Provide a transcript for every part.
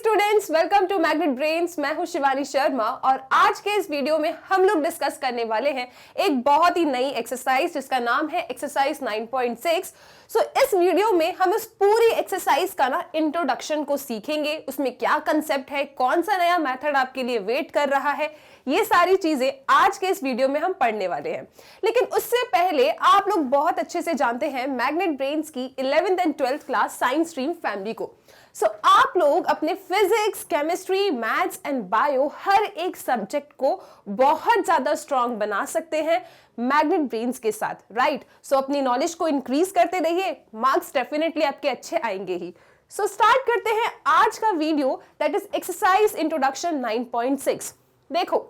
Students, welcome to Magnet Brains. मैं हूं शिवानी शर्मा और आज के इस वीडियो में हम लोग डिस्कस करने वाले हैं एक बहुत ही नई एक्सरसाइज जिसका नाम है एक्सरसाइज 9.6। सो इस वीडियो में हम इस पूरी एक्सरसाइज का इंट्रोडक्शन को सीखेंगे, उसमें क्या कंसेप्ट है, कौन सा नया मेथड आपके लिए वेट कर रहा है, ये सारी चीजें आज के इस वीडियो में हम पढ़ने वाले हैं। लेकिन उससे पहले आप लोग बहुत अच्छे से जानते हैं मैग्नेट ब्रेन्स की 11th and 12th class science stream family को। सो आप लोग अपने physics, chemistry, maths and bio हर एक सब्जेक्ट को बहुत ज्यादा स्ट्रांग बना सकते हैं मैग्नेट ब्रेन्स के साथ, राइट? सो अपनी नॉलेज को इंक्रीज करते रहिए, मार्क्स डेफिनेटली आपके अच्छे आएंगे ही। सो स्टार्ट करते हैं आज का video, that is exercise introduction 9.6। देखो,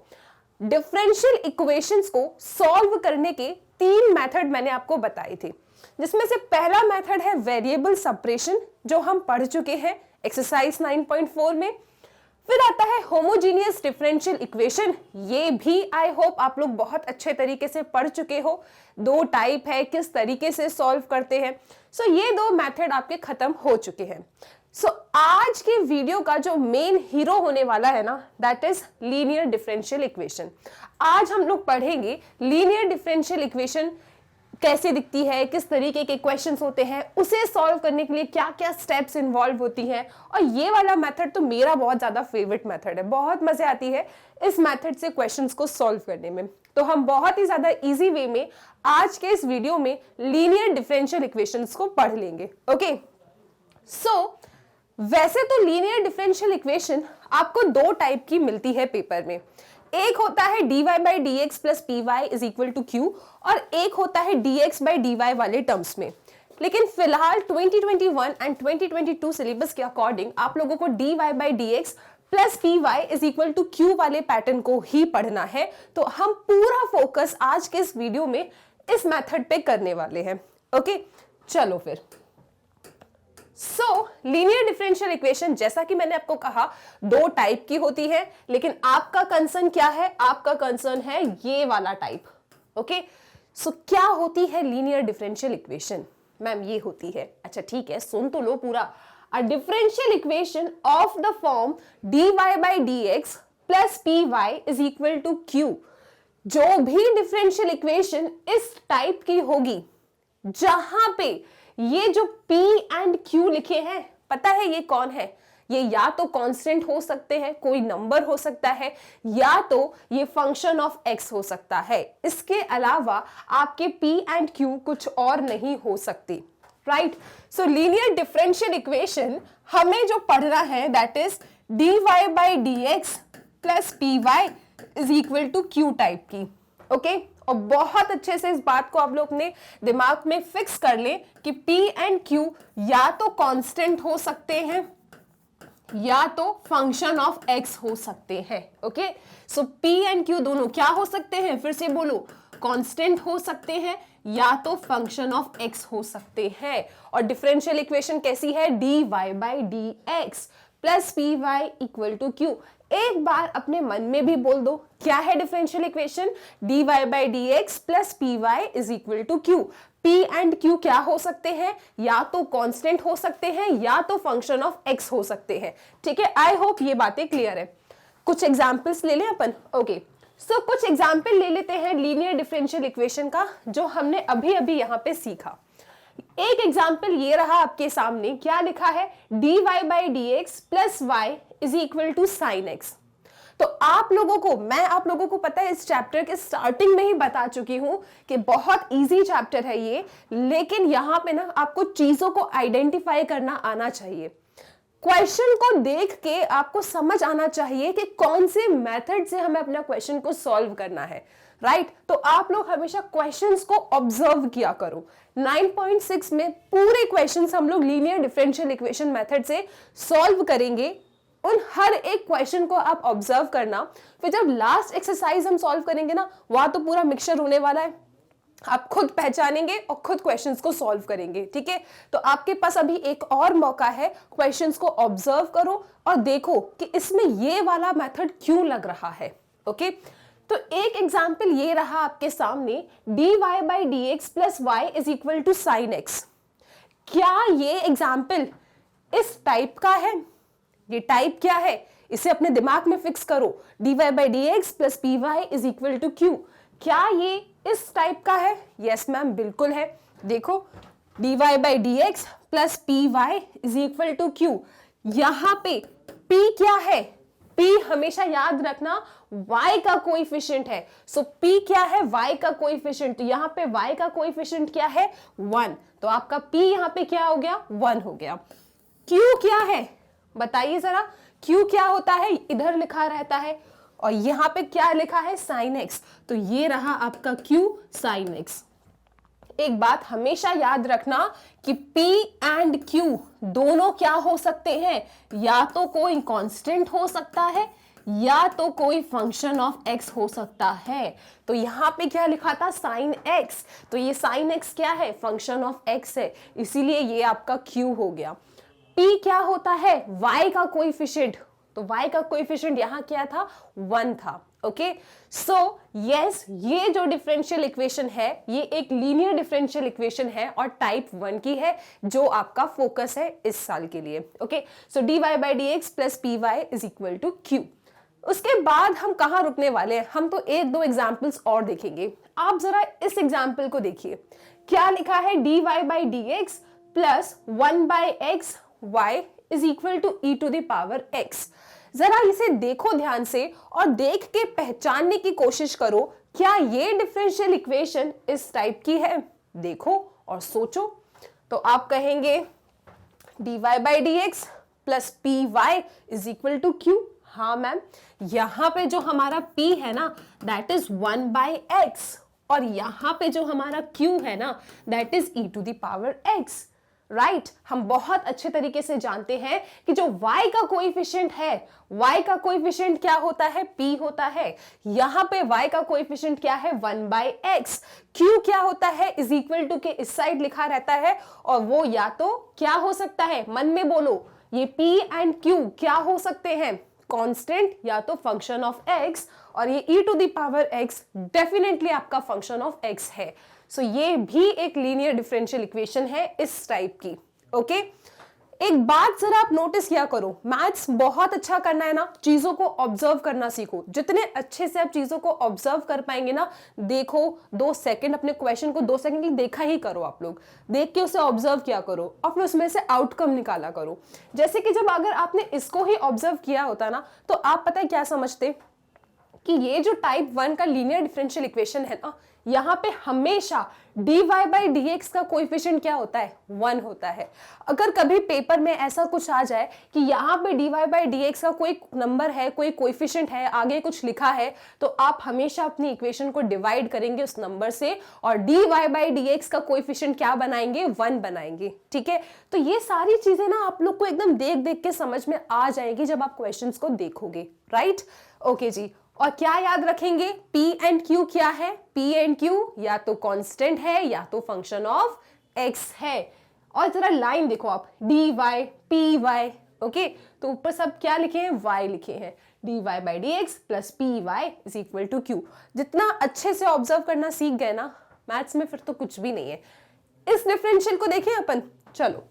डिफरेंशियल इक्वेशंस को सॉल्व करने के 3 मेथड मैंने आपको बताए थे, जिसमें से पहला मेथड है वेरिएबल सेपरेशन, जो हम पढ़ चुके हैं एक्सरसाइज 9.4 में। फिर आता है होमोजीनियस डिफरेंशियल इक्वेशन, ये भी आई होप आप लोग बहुत अच्छे तरीके से पढ़ चुके हो। 2 टाइप है, किस तरीके से सॉल्व करते हैं। सो ये 2 मेथड आपके खत्म हो चुके हैं। सो आज के वीडियो का जो मेन हीरो होने वाला है ना, that is linear differential equation. आज हम लोग पढ़ेंगे लीनियर डिफरेंशियल इक्वेशन कैसे दिखती है, किस तरीके के क्वेश्चंस होते हैं, उसे सॉल्व करने के लिए क्या क्या स्टेप्स इन्वॉल्व होती हैं। और ये वाला मेथड तो मेरा बहुत ज्यादा फेवरेट मेथड है, बहुत मजे आती है इस मेथड से क्वेश्चंस को सॉल्व करने में। तो हम बहुत ही ज्यादा इजी वे में आज के इस वीडियो में लीनियर डिफरेंशियल इक्वेशंस को पढ़ लेंगे। ओके, सो वैसे तो लीनियर डिफरेंशियल इक्वेशन आपको 2 टाइप की मिलती है पेपर में। एक होता है dy by dx plus py is equal to q और एक होता है dx by dy वाले टर्म्स में। लेकिन फिलहाल 2021 एंड 2022 सिलेबस के अकॉर्डिंग आप लोगों को dy by dx plus py is equal to q वाले पैटर्न को ही पढ़ना है। तो हम पूरा फोकस आज के इस वीडियो में इस मेथड पे करने वाले हैं। ओके, चलो फिर। लीनियर डिफरेंशियल इक्वेशन, जैसा कि मैंने आपको कहा, 2 टाइप की होती है, लेकिन आपका कंसर्न क्या है? आपका कंसर्न है ये वाला टाइप। ओके, सो क्या होती है लीनियर डिफरेंशियल इक्वेशन? मैम ये होती है, अच्छा ठीक है, सुन तो लो पूरा। A differential equation of the form dy by dx plus py is equal to q। जो भी डिफरेंशियल इक्वेशन इस टाइप की होगी, जहां पे ये जो p एंड q लिखे हैं, पता है ये कौन है? ये या तो कांस्टेंट हो सकते हैं, कोई नंबर हो सकता है, या तो ये फंक्शन ऑफ x हो सकता है। इसके अलावा आपके p एंड q कुछ और नहीं हो सकती, राइट? सो लीनियर डिफरेंशियल इक्वेशन हमें जो पढ़ना है, that is dy by dx plus py is equal to q type की। ओके, और बहुत अच्छे से इस बात को आप लोग अपने दिमाग में फिक्स कर लें कि P एंड Q या तो कांस्टेंट हो सकते हैं या तो फंक्शन ऑफ x हो सकते हैं। Okay, so P and Q दोनों क्या हो सकते हैं? फिर से बोलो, कांस्टेंट हो सकते हैं या तो फंक्शन ऑफ x हो सकते हैं। और डिफरेंशियल इक्वेशन कैसी है? dy by dx plus P Y equal to Q. एक बार अपने मन में भी बोल दो, क्या है differential equation? dy by dx plus P Y is equal to Q. p and q क्या हो सकते हैं? या तो कांस्टेंट हो सकते हैं या तो फंक्शन ऑफ x हो सकते हैं। ठीक है, आई होप ये बातें क्लियर है। कुछ एग्जाम्पल्स ले लें अपन। ओके, सो कुछ एग्जाम्पल ले लेते हैं लीनियर डिफरेंशियल इक्वेशन का, जो हमने अभी अभी यहाँ पे सीखा। एक एग्जाम्पल ये रहा आपके सामने, क्या लिखा है? dy by dx plus y is equal to sine x। तो आप लोगों को पता है, इस चैप्टर के स्टार्टिंग में ही बता चुकी हूं कि बहुत इजी चैप्टर है ये, लेकिन यहां पे ना आपको चीजों को आइडेंटिफाई करना आना चाहिए। क्वेश्चन को देख के आपको समझ आना चाहिए कि कौन से मेथड से हमें अपना क्वेश्चन को सॉल्व करना है, राइट? तो आप लोग हमेशा क्वेश्चंस को ऑब्जर्व किया करो। 9.6 में पूरे क्वेश्चंस हम लोग लीनियर डिफरेंशियल इक्वेशन मेथड से सॉल्व करेंगे। उन हर एक क्वेश्चन को आप ऑब्जर्व करना, फिर जब लास्ट एक्सरसाइज हम सॉल्व करेंगे ना, वहां तो पूरा मिक्सचर होने वाला है। आप खुद पहचानेंगे और खुद क्वेश्चंस को सॉल्व करेंगे। ठीक है, तो आपके पास अभी एक और मौका है, क्वेश्चंस को ऑब्जर्व करो और देखो कि इसमें ये वाला मेथड क्यों लग रहा है। ओके, तो एक एग्जाम्पल ये रहा आपके सामने, dy by dx plus y is equal to sine x। क्या ये एग्जाम्पल इस टाइप का है? ये टाइप क्या है, इसे अपने दिमाग में फिक्स करो। dy by dx plus P Y is equal to Q. क्या ये इस टाइप का है? यस मैम, बिल्कुल है। देखो dy by dx plus P Y is equal to Q. यहां पे p क्या है? p हमेशा याद रखना y का कोएफिशिएंट है। सो p क्या है? y का कोएफिशिएंट। तो यहाँ पे y का कोएफिशिएंट क्या है? 1। तो आपका p यहाँ पे क्या हो गया? 1 हो गया। q क्या है बताइए जरा, q क्या होता है? इधर लिखा रहता है और यहाँ पे क्या लिखा है? sin x। तो ये रहा आपका q sin x। एक बात हमेशा याद रखना कि P एंड Q दोनों क्या हो सकते हैं? या तो कोई कांस्टेंट हो सकता है या तो कोई फंक्शन ऑफ x हो सकता है। तो यहां पे क्या लिखा था? sin x। तो ये sin x क्या है? फंक्शन ऑफ x है, इसीलिए ये आपका Q हो गया। P क्या होता है? y का कोएफिशिएंट। तो y का कोएफिशिएंट यहां क्या था? 1 था। ओके, सो यस, ये जो डिफरेंशियल इक्वेशन है ये एक लीनियर डिफरेंशियल इक्वेशन है और टाइप 1 की है, जो आपका फोकस है इस साल के लिए। Okay, so dy by dx plus P Y is equal to Q. उसके बाद हम कहां रुकने वाले हैं? हम तो एक दो एग्जाम्पल्स और देखेंगे। आप जरा इस एग्जाम्पल को देखिए, क्या लिखा है? dy by dx plus 1 by x y is equal to e to the power x। जरा इसे देखो ध्यान से और देख के पहचानने की कोशिश करो, क्या ये डिफरेंशियल इक्वेशन इस टाइप की है? देखो और सोचो। तो आप कहेंगे dy by dx plus P Y is equal to Q. हाँ मैम, यहां पे जो हमारा p है ना दैट इज 1 by x और यहां पे जो हमारा q है ना that is e to the power x। Right, हम बहुत अच्छे तरीके से जानते हैं कि जो y का कोएफिशिएंट है, y का कोएफिशिएंट क्या होता है? p होता है। यहां पे y का कोएफिशिएंट क्या है? 1 by x। q क्या होता है? इज इक्वल टू के इस साइड लिखा रहता है और वो या तो क्या हो सकता है? मन में बोलो, ये p एंड q क्या हो सकते हैं? कांस्टेंट या तो फंक्शन ऑफ x, और ये e to the power x definitely आपका फंक्शन ऑफ x है। सो ये भी एक लीनियर डिफरेंशियल इक्वेशन है इस टाइप की। ओके, एक बात जरा आप नोटिस किया करो, मैथ्स बहुत अच्छा करना है ना, चीजों को ऑब्जर्व करना सीखो। जितने अच्छे से आप चीजों को ऑब्जर्व कर पाएंगे ना, देखो 2 सेकंड अपने क्वेश्चन को 2 सेकंड के लिए देखा ही करो। आप लोग देख के उसे ऑब्जर्व किया करो और फिर उसमें से आउटकम निकाला करो। जैसे कि जब अगर आपने इसको ही ऑब्जर्व किया होता ना, तो आप पता है क्या समझते कि ये जो टाइप 1 का लीनियर डिफरेंशियल इक्वेशन है ना, यहाँ पे हमेशा dy by dx का कोएफिशिएंट क्या होता है? 1 होता है। अगर कभी पेपर में ऐसा कुछ आ जाए कि यहाँ पे dy by dx का कोई नंबर है, कोई कोएफिशिएंट है, आगे कुछ लिखा है, तो आप हमेशा अपनी इक्वेशन को डिवाइड करेंगे उस नंबर से और dy by dx का कोएफिशिएंट क्या बनाएंगे? 1 बनाएंगे। ठीक है, तो ये सारी चीजें ना आप लोग को एकदम देख देख के समझ में आ जाएगी जब आप क्वेश्चंस को देखोगे। राइट, ओके जी। और क्या याद रखेंगे? P एंड Q क्या है? P एंड Q या तो कांस्टेंट है या तो फंक्शन ऑफ x है। और जरा लाइन देखो आप, dy py। ओके, तो ऊपर सब क्या लिखे हैं? y लिखे हैं। dy by dx plus py is equal to q। जितना अच्छे से ऑब्जर्व करना सीख गए ना मैथ्स में, फिर तो कुछ भी नहीं है। इस डिफरेंशियल को देखें अपन। चलो,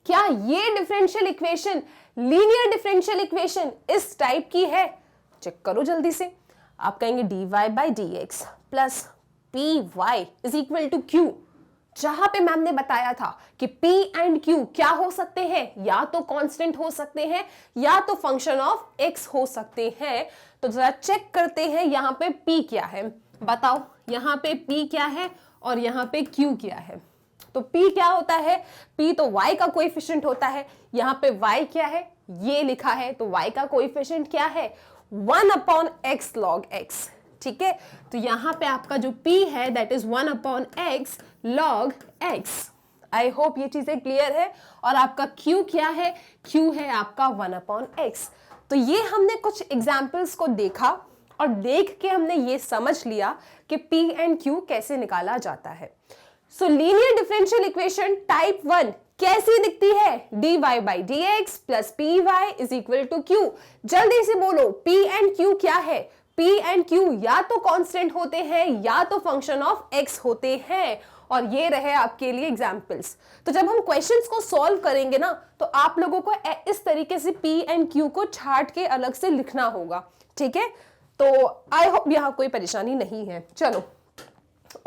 क्या ये differential equation linear differential equation इस टाइप की है? चेक करो जल्दी से। आप कहेंगे dy by dx plus py is equal to q। जहां पे मैम ने बताया था कि p एंड q क्या हो सकते हैं? या तो कांस्टेंट हो सकते हैं या तो फंक्शन ऑफ x हो सकते हैं। तो जरा चेक करते हैं यहाँ पे p क्या है। बताओ, यहाँ पे p क्या है और यहाँ पे q क्या है? तो p क्या होता है? p तो y का कोएफिशिएंट होता है। यहाँ पे y क्या है? ये लिखा है, तो y का कोएफिशिएंट क्या है? 1 अपॉन x log x। ठीक है, तो यहां पे आपका जो p है that is 1 upon x log x। I hope ये चीजें क्लियर है। और आपका q क्या है? q है आपका 1 अपॉन x। तो ये हमने कुछ एग्जाम्पल्स को देखा और देख के हमने ये समझ लिया कि p एंड q कैसे निकाला जाता है। So linear differential equation type 1 कैसी दिखती है? dy by dx plus py is equal to q। जल्दी से बोलो, p एंड q क्या है? p एंड q या तो कांस्टेंट होते हैं या तो फंक्शन ऑफ x होते हैं। और ये रहे आपके लिए एग्जाम्पल्स। तो जब हम क्वेश्चंस को सॉल्व करेंगे ना, तो आप लोगों को इस तरीके से P एंड Q को छाट के अलग से लिखना होगा, ठीक है। तो आई होप यहाँ कोई परेशानी नहीं है। चलो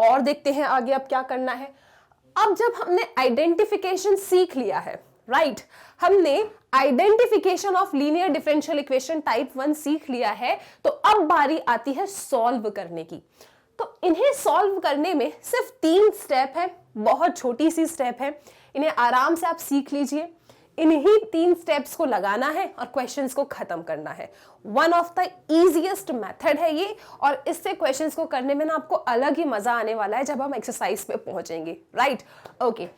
और देखते हैं आगे अब क्या करना है। अब जब हमने आइडेंटिफिकेशन सीख लिया है, राइट, हमने identification of linear differential equation type 1 सीख लिया है, तो अब बारी आती है सॉल्व करने की। तो इन्हें सॉल्व करने में सिर्फ 3 स्टेप है, बहुत छोटी सी स्टेप है, इन्हें आराम से आप सीख लीजिए। इन्हीं 3 स्टेप्स को लगाना है और क्वेश्चंस को खत्म करना है। One of the easiest method है ये, और इससे क्वेश्चंस को करने में ना आपको अलग ही मजा आने वाला है जब हम एक्सरसाइज पे पहुंचेंगे, राइट। ओके,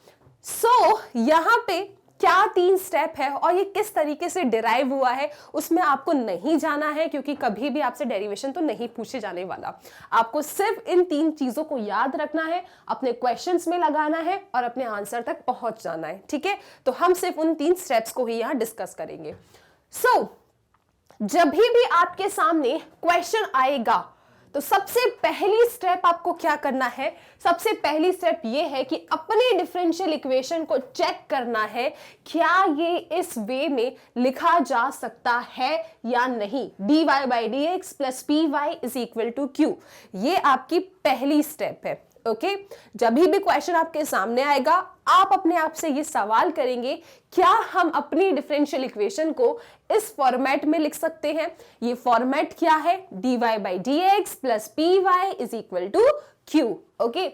सो यहाँ पे क्या 3 स्टेप है और ये किस तरीके से डिराइव हुआ है उसमें आपको नहीं जाना है, क्योंकि कभी भी आपसे डेरिवेशन तो नहीं पूछे जाने वाला। आपको सिर्फ इन 3 चीजों को याद रखना है, अपने क्वेश्चंस में लगाना है और अपने आंसर तक पहुंच जाना है, ठीक है। तो हम सिर्फ उन 3 स्टेप्स को ही यहाँ डिस्कस करेंगे। सो जब भी आपके सामने क्वेश्चन आएगा, तो सबसे पहली स्टेप आपको क्या करना है? सबसे पहली स्टेप ये है कि अपने डिफरेंशियल इक्वेशन को चेक करना है, क्या ये इस वे में लिखा जा सकता है या नहीं। dy by dx plus P Y is equal to Q, ये आपकी पहली स्टेप है। ओके, जब भी क्वेश्चन आपके सामने आएगा, आप अपने आप से ये सवाल करेंगे, क्या हम अपनी डिफरेंशियल इक्वेशन को इस फॉर्मेट में लिख सकते हैं? ये फॉर्मेट क्या है? dy by dx plus P Y is equal to Q. Okay,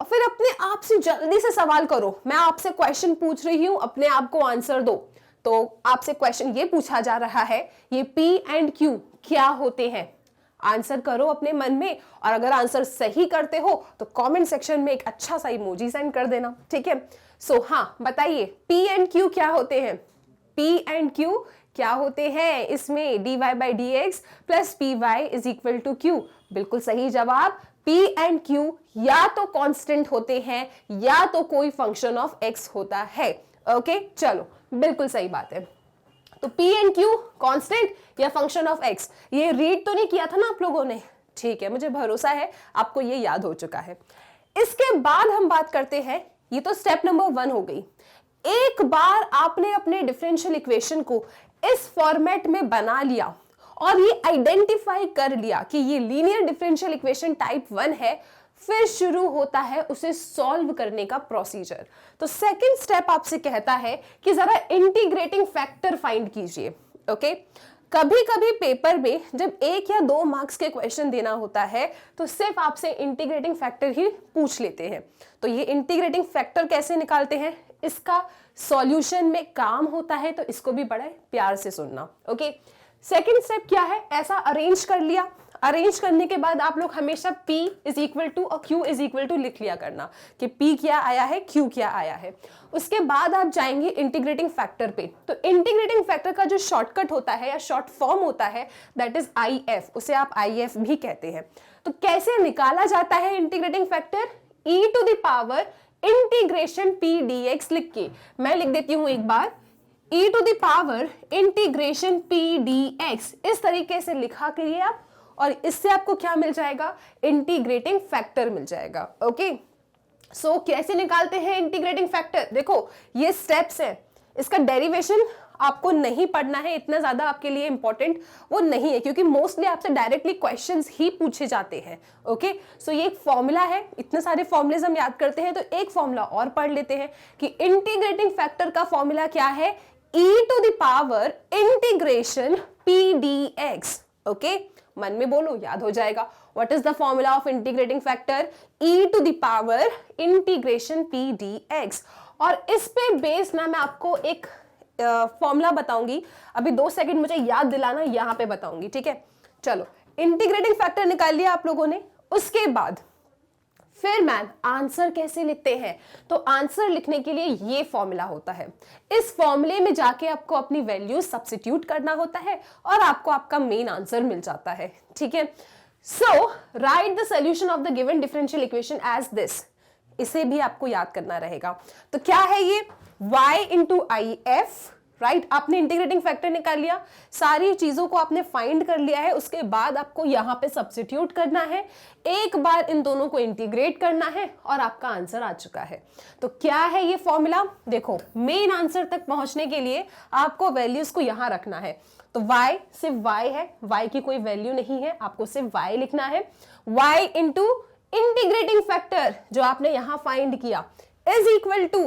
फिर अपने आप से जल्दी से सवाल करो। मैं आपसे क्वेश्चन पूछ रही हूं, अपने आप को आंसर दो। तो आपसे क्वेश्चन ये पूछा जा रहा है, ये P एंड Q क्या होते हैं? आंसर करो अपने मन में, और अगर आंसर सही करते हो तो कमेंट सेक्शन में एक अच्छा सा इमोजी सेंड कर देना, ठीक है। सो हाँ, बताइए P एंड Q क्या होते हैं? P एंड Q क्या होते हैं? इसमें dy by dx plus P Y is equal to Q. बिल्कुल सही जवाब। P एंड Q या तो कांस्टेंट होते हैं या तो कोई फंक्शन ऑफ x होता है। ओके, चलो बिल्कुल सही बात है। तो P एंड Q कांस्टेंट या फंक्शन ऑफ x, ये रीड तो नहीं किया था ना आप लोगों ने? ठीक है, मुझे भरोसा है आपको ये याद हो चुका है। इसके बाद हम बात करते हैं, ये तो स्टेप नंबर 1 हो गई। एक बार आपने अपने डिफरेंशियल इक्वेशन को इस फॉर्मेट में बना लिया और ये आइडेंटिफाई कर लिया कि ये लीनियर डिफरेंशियल इक्वेशन टाइप 1 है, फिर शुरू होता है उसे सॉल्व करने का प्रोसीजर। तो सेकंड स्टेप आपसे कहता है कि जरा इंटीग्रेटिंग फैक्टर फाइंड कीजिए। ओके, कभी कभी पेपर में जब 1 या 2 मार्क्स के क्वेश्चन देना होता है तो सिर्फ आपसे इंटीग्रेटिंग फैक्टर ही पूछ लेते हैं। तो ये इंटीग्रेटिंग फैक्टर कैसे निकालते हैं, इसका सॉल्यूशन में काम होता है, तो इसको भी बड़ा प्यार से सुनना। ओके, सेकंड स्टेप क्या है? ऐसा अरेंज कर लिया। अरेंज करने के बाद आप लोग हमेशा P इज इक्वल टू और Q इज इक्वल टू लिख लिया करना कि P क्या आया है, Q क्या आया है। उसके बाद आप जाएंगे इंटीग्रेटिंग फैक्टर पे। तो इंटीग्रेटिंग फैक्टर का जो शॉर्टकट होता है या शॉर्ट फॉर्म होता है, दैट इज IF, उसे आप IF भी कहते हैं। तो कैसे निकाला जाता है integrating factor? e to the power integration P dx लिख के मैं लिख देती हूं एक बार, e to the power integration P dx, इस तरीके से लिखा करिए आप, और इससे आपको क्या मिल जाएगा? इंटीग्रेटिंग फैक्टर मिल जाएगा। ओके, सो कैसे निकालते हैं इंटीग्रेटिंग फैक्टर? देखो ये स्टेप्स हैं, इसका डेरिवेशन आपको नहीं पढ़ना है, इतना ज्यादा आपके लिए इंपॉर्टेंट वो नहीं है, क्योंकि मोस्टली आपसे डायरेक्टली क्वेश्चंस ही पूछे जाते हैं। ओके, सो ये एक फॉर्मूला है, इतने सारे फॉर्मूलेज हम याद करते हैं, तो एक फॉर्मूला और पढ़ लेते हैं कि इंटीग्रेटिंग फैक्टर का फॉर्मूला क्या है? e to the power integration P dx। Okay, मन में बोलो, याद हो जाएगा। What is the formula of integrating factor? e to the power integration P dx। और इस पे बेस ना मैं आपको एक फॉर्मूला बताऊंगी, अभी 2 सेकंड मुझे याद दिलाना, यहां पे बताऊंगी, ठीक है। चलो, इंटीग्रेटिंग फैक्टर निकाल लिया आप लोगों ने। उसके बाद फिर मैम आंसर कैसे लिखते हैं? तो आंसर लिखने के लिए ये फॉर्मूला होता है, इस फॉर्मूले में जाके आपको अपनी वैल्यू सब्स्टिट्यूट करना होता है और आपको आपका मेन आंसर मिल जाता है, ठीक है। So write the solution of the given differential equation as this, इसे भी आपको याद करना रहेगा। तो क्या है ये? y into I F, right आपने इंटीग्रेटिंग फैक्टर निकाल लिया, सारी चीजों को आपने फाइंड कर लिया है, उसके बाद आपको यहां पे सब्स्टिट्यूट करना है, एक बार इन दोनों को इंटीग्रेट करना है और आपका आंसर आ चुका है। तो क्या है ये फॉर्मूला? देखो मेन आंसर तक पहुंचने के लिए आपको वैल्यूज को यहां रखना है। तो y सिर्फ y है, y की कोई वैल्यू नहीं है, आपको सिर्फ y लिखना है। y इंटू इंटीग्रेटिंग फैक्टर जो आपने यहां फाइंड किया is equal to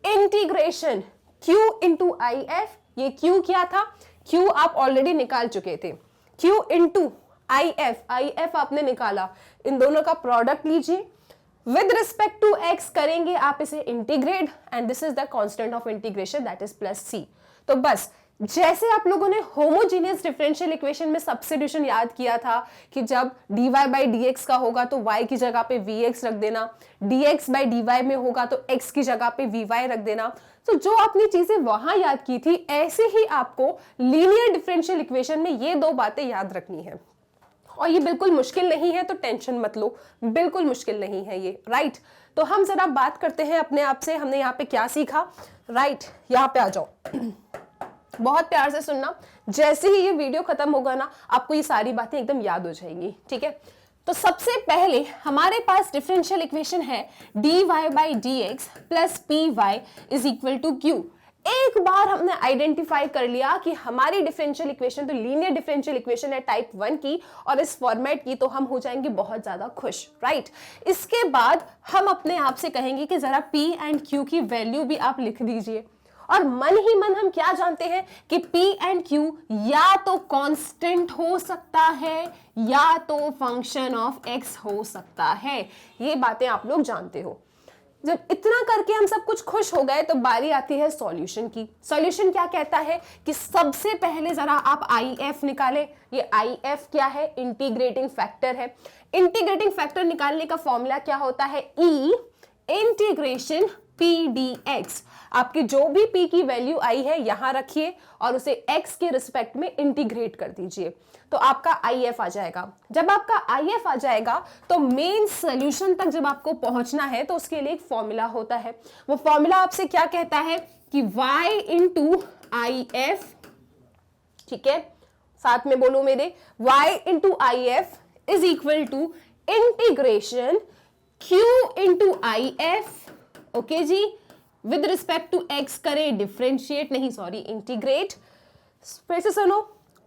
integration q into I F. ये q क्या था? q आप ऑलरेडी निकाल चुके थे, q इंटू आई एफ आपने निकाला, इन दोनों का प्रोडक्ट लीजिए, विद रिस्पेक्ट टू x करेंगे आप इसे integrate and this is the constant of integration that is plus c। तो बस जैसे आप लोगों ने होमोजेनियस डिफरेंशियल इक्वेशन में सब्स्टिट्यूशन याद किया था कि जब dy बाई dx का होगा तो y की जगह पे vx रख देना, dx बाई dy में होगा तो x की जगह पे vy रख देना, तो जो आपने चीजें वहां याद की थी ऐसे ही आपको लीनियर डिफरेंशियल इक्वेशन में ये दो बातें याद रखनी है। और ये बिल्कुल मुश्किल नहीं है, तो टेंशन मत लो, बिल्कुल मुश्किल नहीं है ये, राइट। तो हम जरा बात करते हैं अपने आप से, हमने यहाँ पे क्या सीखा, राइट। यहाँ पे आ जाओ, बहुत प्यार से सुनना, जैसे ही ये वीडियो खत्म होगा ना आपको ये सारी बातें एकदम याद हो जाएंगी, ठीक है। तो सबसे पहले हमारे पास डिफरेंशियल इक्वेशन है dy by dx plus P Y is equal to Q. एक बार हमने आइडेंटिफाई कर लिया कि हमारी डिफरेंशियल इक्वेशन तो लीनियर डिफरेंशियल इक्वेशन है टाइप 1 की और इस फॉर्मेट की, तो हम हो जाएंगे बहुत ज्यादा खुश, राइट। इसके बाद हम अपने आप से कहेंगे कि जरा p एंड q की वैल्यू भी आप लिख दीजिए, और मन ही मन हम क्या जानते हैं कि p एंड q या तो कांस्टेंट हो सकता है या तो फंक्शन ऑफ x हो सकता है। ये बातें आप लोग जानते हो। जब इतना करके हम सब कुछ खुश हो गए तो बारी आती है सॉल्यूशन की। सॉल्यूशन क्या कहता है कि सबसे पहले जरा आप IF निकालें। ये IF क्या है? इंटीग्रेटिंग फैक्टर है। इंटीग्रेटिंग फैक्टर निकालने का फॉर्मूला क्या होता है? E integration PDX। आपकी जो भी P की वैल्यू आई है यहां रखिए और उसे X के रिस्पेक्ट में इंटीग्रेट कर दीजिए, तो आपका IF आ जाएगा। जब आपका IF आ जाएगा तो मेन सोल्यूशन तक जब आपको पहुंचना है तो उसके लिए एक फॉर्मूला होता है। वो फॉर्मूला आपसे क्या कहता है कि y इंटू IF, ठीक है, साथ में बोलो मेरे, y into IF is equal to integration Q into IF, okay जी, विद रिस्पेक्ट टू x करें डिफरेंशिएट, नहीं सॉरी इंटीग्रेट। फिर से सुनो,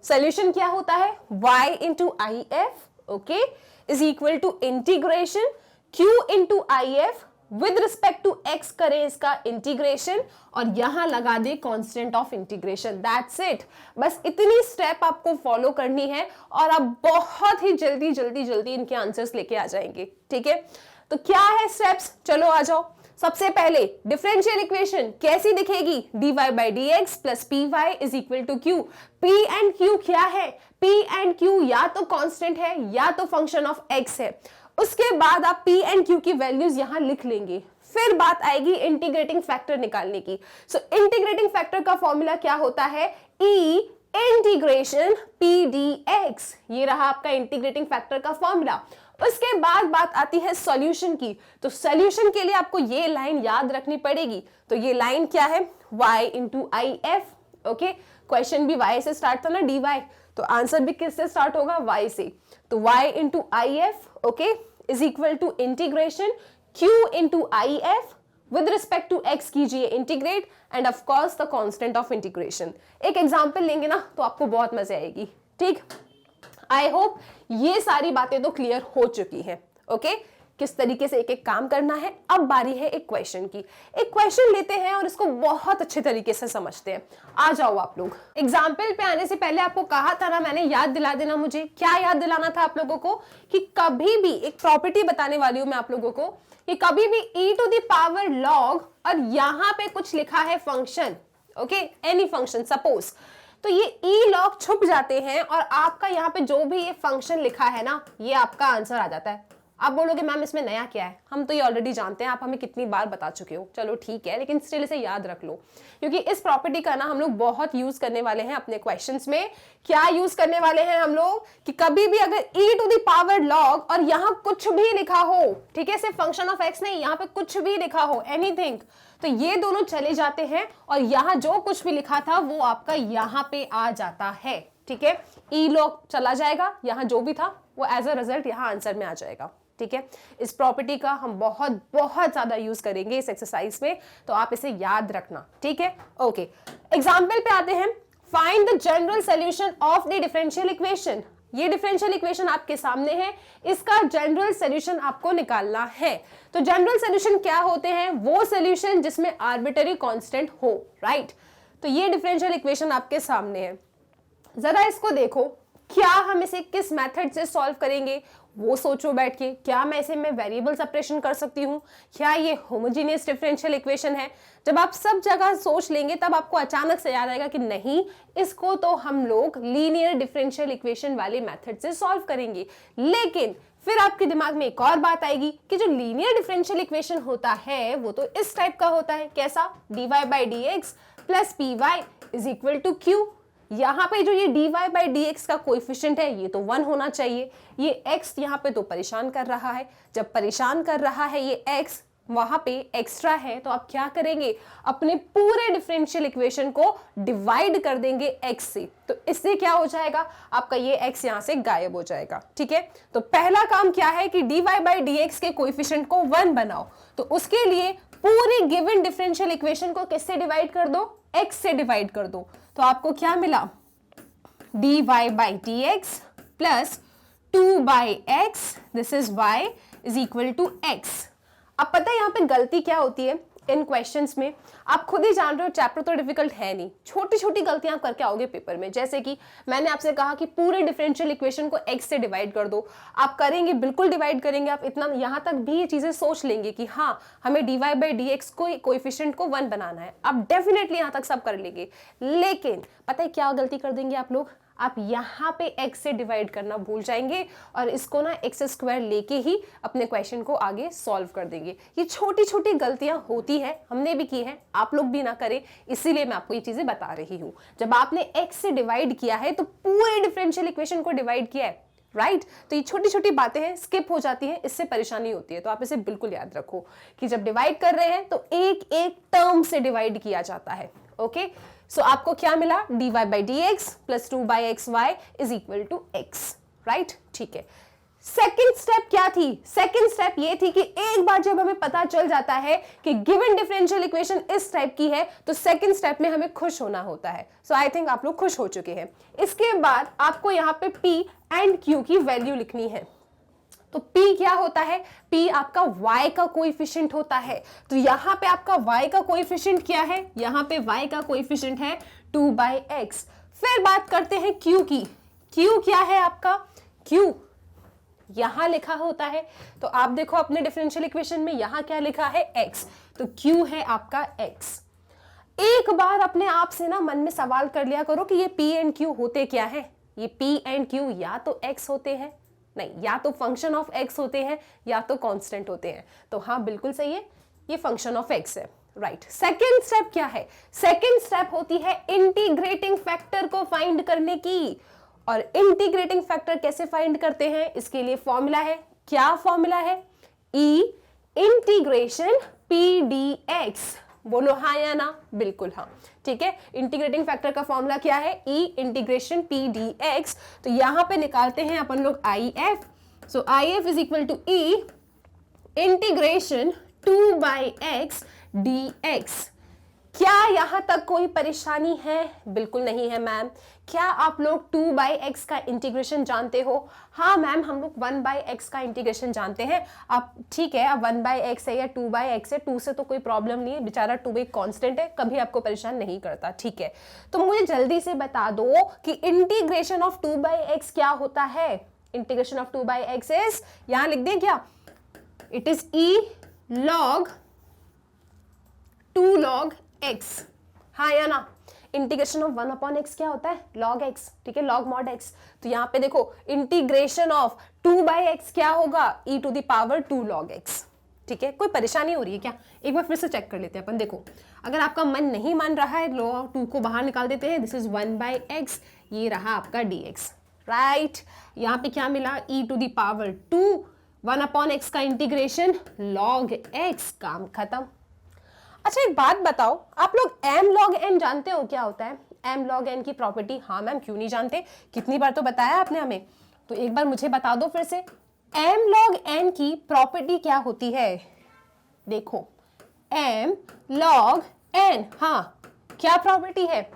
सोल्यूशन क्या होता है? y into IF, okay, is equal to integration Q into IF with respect to x करें इसका इंटीग्रेशन और यहां लगा दे constant of integration. That's it. बस इतनी स्टेप आपको फॉलो करनी है और आप बहुत ही जल्दी जल्दी जल्दी इनके आंसर्स लेके आ जाएंगे, ठीक है। तो क्या है स्टेप्स? चलो आ जाओ। सबसे पहले डिफरेंशियल इक्वेशन कैसी दिखेगी? dy by dx plus P Y is equal to Q. p and q क्या है? p एंड q या तो कांस्टेंट है या तो फंक्शन ऑफ x है। उसके बाद आप p एंड q की वैल्यूज यहां लिख लेंगे। फिर बात आएगी इंटीग्रेटिंग फैक्टर निकालने की। सो इंटीग्रेटिंग फैक्टर का फॉर्मूला क्या होता है? e integration PDX। ये रहा आपका इंटीग्रेटिंग फैक्टर का फॉर्मूला। उसके बाद बात आती है सॉल्यूशन की। तो सॉल्यूशन के लिए आपको ये लाइन याद रखनी पड़ेगी। तो ये लाइन क्या है? y into IF, okay. Question भी y से स्टार्ट था ना, dy, तो आंसर भी किससे स्टार्ट होगा? y से। तो y into IF, okay, is equal to integration q into IF with respect to x कीजिए integrate and of course the constant of integration. एक एग्जांपल लेंगे ना तो आपको बहुत मजे आएगी, ठीक। आई होप ये सारी बातें तो क्लियर हो चुकी हैं, ओके। किस तरीके से एक एक काम करना है। अब बारी है एक क्वेश्चन की। एक क्वेश्चन लेते हैं और इसको बहुत अच्छे तरीके से समझते हैं। आ जाओ आप लोग। एग्जाम्पल पे आने से पहले आपको कहा था ना मैंने, याद दिला देना मुझे। क्या याद दिलाना था आप लोगों को? कि कभी भी एक प्रॉपर्टी बताने वाली हूं मैं आप लोगों को कि कभी भी e to the power log और यहां पे कुछ लिखा है function, okay, any function suppose, तो ये e log छुप जाते हैं और आपका यहाँ पे जो भी ये फंक्शन लिखा है ना, ये आपका आंसर आ जाता है। आप बोलोगे मैम इसमें नया क्या है? हम तो ये ऑलरेडी जानते हैं, आप हमें कितनी बार बता चुके हो। चलो ठीक है, लेकिन स्टिल इसे याद रख लो क्योंकि इस प्रॉपर्टी का ना हम लोग बहुत यूज करने वाले हैं अपने क्वेश्चंस में। क्या यूज करने वाले हैं हम लोग? कि कभी भी अगर e to the power log और यहाँ कुछ भी लिखा हो, ठीक है, सिर्फ फंक्शन ऑफ x नहीं, यहाँ पे कुछ भी लिखा हो, एनीथिंग, तो ये दोनों चले जाते हैं और यहां जो कुछ भी लिखा था वो आपका यहां पे आ जाता है, ठीक है। ई लॉग चला जाएगा, यहां जो भी था वो एज अ रिजल्ट यहां आंसर में आ जाएगा, ठीक है। इस प्रॉपर्टी का हम बहुत बहुत ज्यादा यूज करेंगे इस एक्सरसाइज में, तो आप इसे याद रखना, ठीक है। ओके, एग्जाम्पल पे आते हैं। Find the general solution of the differential equation. ये डिफरेंशियल इक्वेशन आपके सामने है, इसका जनरल सोल्यूशन आपको निकालना है। तो जनरल सोल्यूशन क्या होते हैं? वो सोल्यूशन जिसमें आर्बिट्ररी कांस्टेंट हो, राइट। तो ये डिफरेंशियल इक्वेशन आपके सामने है, जरा इसको देखो। क्या हम इसे किस मेथड से सॉल्व करेंगे वो सोचो बैठ के। क्या मैं इसे वेरिएबल सेपरेशन कर सकती हूँ? क्या ये होमोजेनियस डिफरेंशियल इक्वेशन है? जब आप सब जगह सोच लेंगे तब आपको अचानक से याद आएगा कि नहीं, इसको तो हम लोग लीनियर डिफरेंशियल इक्वेशन वाले मेथड से सॉल्व करेंगे। लेकिन फिर आपके दिमाग में एक और बात आएगी कि जो लीनियर डिफरेंशियल इक्वेशन होता है वो तो इस टाइप का होता है। कैसा? dy/dx plus py is equal to q। यहाँ पे जो ये dy/dx का कोएफिशिएंट है ये तो 1 होना चाहिए। ये x यहाँ पे तो परेशान कर रहा है, जब परेशान कर रहा है ये x वहां पे एक्स्ट्रा है, तो आप क्या करेंगे? अपने पूरे डिफरेंशियल इक्वेशन को डिवाइड कर देंगे x से। तो इससे क्या हो जाएगा? आपका ये x यहाँ से गायब हो जाएगा, ठीक है। तो पहला काम क्या है कि dy/dx के कोएफिशिएंट को 1 बनाओ। तो उसके लिए पूरी गिवन डिफरेंशियल इक्वेशन को किससे डिवाइड कर दो? x से डिवाइड कर दो। तो आपको क्या मिला? dy/dx plus 2/x, this is y is equal to x। अब पता है यहाँ पे गलती क्या होती है इन क्वेश्चंस में? आप खुद ही जान रहे हो चैप्टर तो डिफिकल्ट है नहीं, छोटी छोटी गलतियां आप करके आओगे पेपर में। जैसे कि मैंने आपसे कहा कि पूरे डिफरेंशियल इक्वेशन को x से डिवाइड कर दो। आप करेंगे, बिल्कुल डिवाइड करेंगे। आप इतना यहाँ तक भी ये चीजें सोच लेंगे कि हाँ हमें dy/dx को कोएफिशिएंट को 1 बनाना है। आप डेफिनेटली यहाँ तक सब कर लेंगे। लेकिन पता है क्या गलती कर देंगे आप लोग? आप यहाँ पे x से डिवाइड करना भूल जाएंगे और इसको ना x² लेके ही अपने क्वेश्चन को आगे सॉल्व कर देंगे। ये छोटी छोटी गलतियां होती है, हमने भी की है, आप लोग भी ना करें, इसीलिए मैं आपको ये चीजें बता रही हूँ। जब आपने x से डिवाइड किया है तो पूरे डिफरेंशियल इक्वेशन को डिवाइड किया है, राइट। तो ये छोटी छोटी बातें हैं, स्किप हो जाती हैं, इससे परेशानी होती है। तो आप इसे बिल्कुल याद रखो कि जब डिवाइड कर रहे हैं तो एक एक टर्म से डिवाइड किया जाता है, ओके। सो आपको क्या मिला? dy/dx plus 2/xy is equal to x, right, ठीक है। सेकेंड स्टेप क्या थी? सेकेंड स्टेप ये थी कि एक बार जब हमें पता चल जाता है कि गिवन डिफरेंशियल इक्वेशन इस टाइप की है तो सेकेंड स्टेप में हमें खुश होना होता है। सो आई थिंक आप लोग खुश हो चुके हैं। इसके बाद आपको यहाँ पे p एंड q की वैल्यू लिखनी है। तो p क्या होता है? p आपका y का कोएफिशिएंट होता है। तो यहाँ पे आपका y का कोएफिशिएंट क्या है? यहाँ पे y का कोएफिशिएंट है 2/x। फिर बात करते हैं q की। q क्या है आपका? q यहां लिखा होता है। तो आप देखो अपने डिफरेंशियल इक्वेशन में यहां क्या लिखा है? x। तो q है आपका x। एक बार अपने आप से ना मन में सवाल कर लिया करो कि ये p एंड q होते क्या है? ये p एंड q या तो x होते हैं, नहीं, या तो फंक्शन ऑफ x होते हैं या तो कांस्टेंट होते हैं। तो हाँ बिल्कुल सही है, ये फंक्शन ऑफ x है, राइट। सेकेंड स्टेप क्या है? सेकेंड स्टेप होती है इंटीग्रेटिंग फैक्टर को फाइंड करने की। और इंटीग्रेटिंग फैक्टर कैसे फाइंड करते हैं? इसके लिए फॉर्मूला है। क्या फॉर्मूला है? e integration p dx। बोलो हाँ या ना? बिल्कुल हाँ, ठीक है। इंटीग्रेटिंग फैक्टर का फॉर्मूला क्या है? e integration p dx। तो यहां पे निकालते हैं अपन लोग if। So if is equal to e integration 2/x dx। क्या यहां तक कोई परेशानी है? बिल्कुल नहीं है मैम। क्या आप लोग 2/x का इंटीग्रेशन जानते हो? हाँ मैम, हम लोग 1/x का इंटीग्रेशन जानते हैं। आप ठीक है, अब 1/x है या 2/x है, 2 से तो कोई प्रॉब्लम नहीं है, बेचारा 2 एक कांस्टेंट है, कभी आपको परेशान नहीं करता, ठीक है। तो मुझे जल्दी से बता दो कि इंटीग्रेशन ऑफ 2/x क्या होता है? इंटीग्रेशन ऑफ 2/x इज, यहां लिख दें क्या? It is e log 2 log x, हाँ या ना? इंटीग्रेशन ऑफ 1/x क्या होता है? log x, ठीक है, log mod x। तो यहाँ पे देखो इंटीग्रेशन ऑफ 2/x क्या होगा? e to the power 2 log x, ठीक है। कोई परेशानी हो रही है क्या? एक बार फिर से चेक कर लेते हैं अपन। देखो अगर आपका मन नहीं मान रहा है, log 2 को बाहर निकाल देते हैं। दिस इज 1/x, ये रहा आपका dx, राइट। यहाँ पे क्या मिला? e to the power 2 1/x का इंटीग्रेशन log x, काम खत्म। अच्छा एक बात बताओ, आप लोग m log n जानते हो क्या होता है? m log n की प्रॉपर्टी, हाँ मैम क्यों नहीं जानते, कितनी बार तो बताया आपने हमें, तो एक बार मुझे बता दो फिर से, m log n की प्रॉपर्टी क्या होती है? देखो m log n, हाँ क्या प्रॉपर्टी है?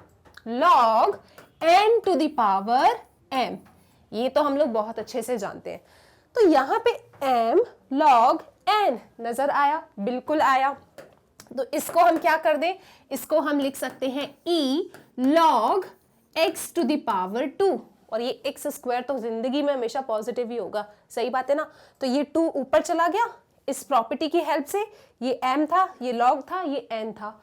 log n to the power m, ये तो हम लोग बहुत अच्छे से जानते हैं। तो यहां पे m log n नजर आया? बिल्कुल आया। तो इसको हम क्या कर दें, इसको हम लिख सकते हैं e log x to the power 2, और ये x स्क्वायर तो जिंदगी में हमेशा पॉजिटिव ही होगा, सही बात है ना। तो ये 2 ऊपर चला गया इस प्रॉपर्टी की हेल्प से, ये m था, ये log था, ये n था,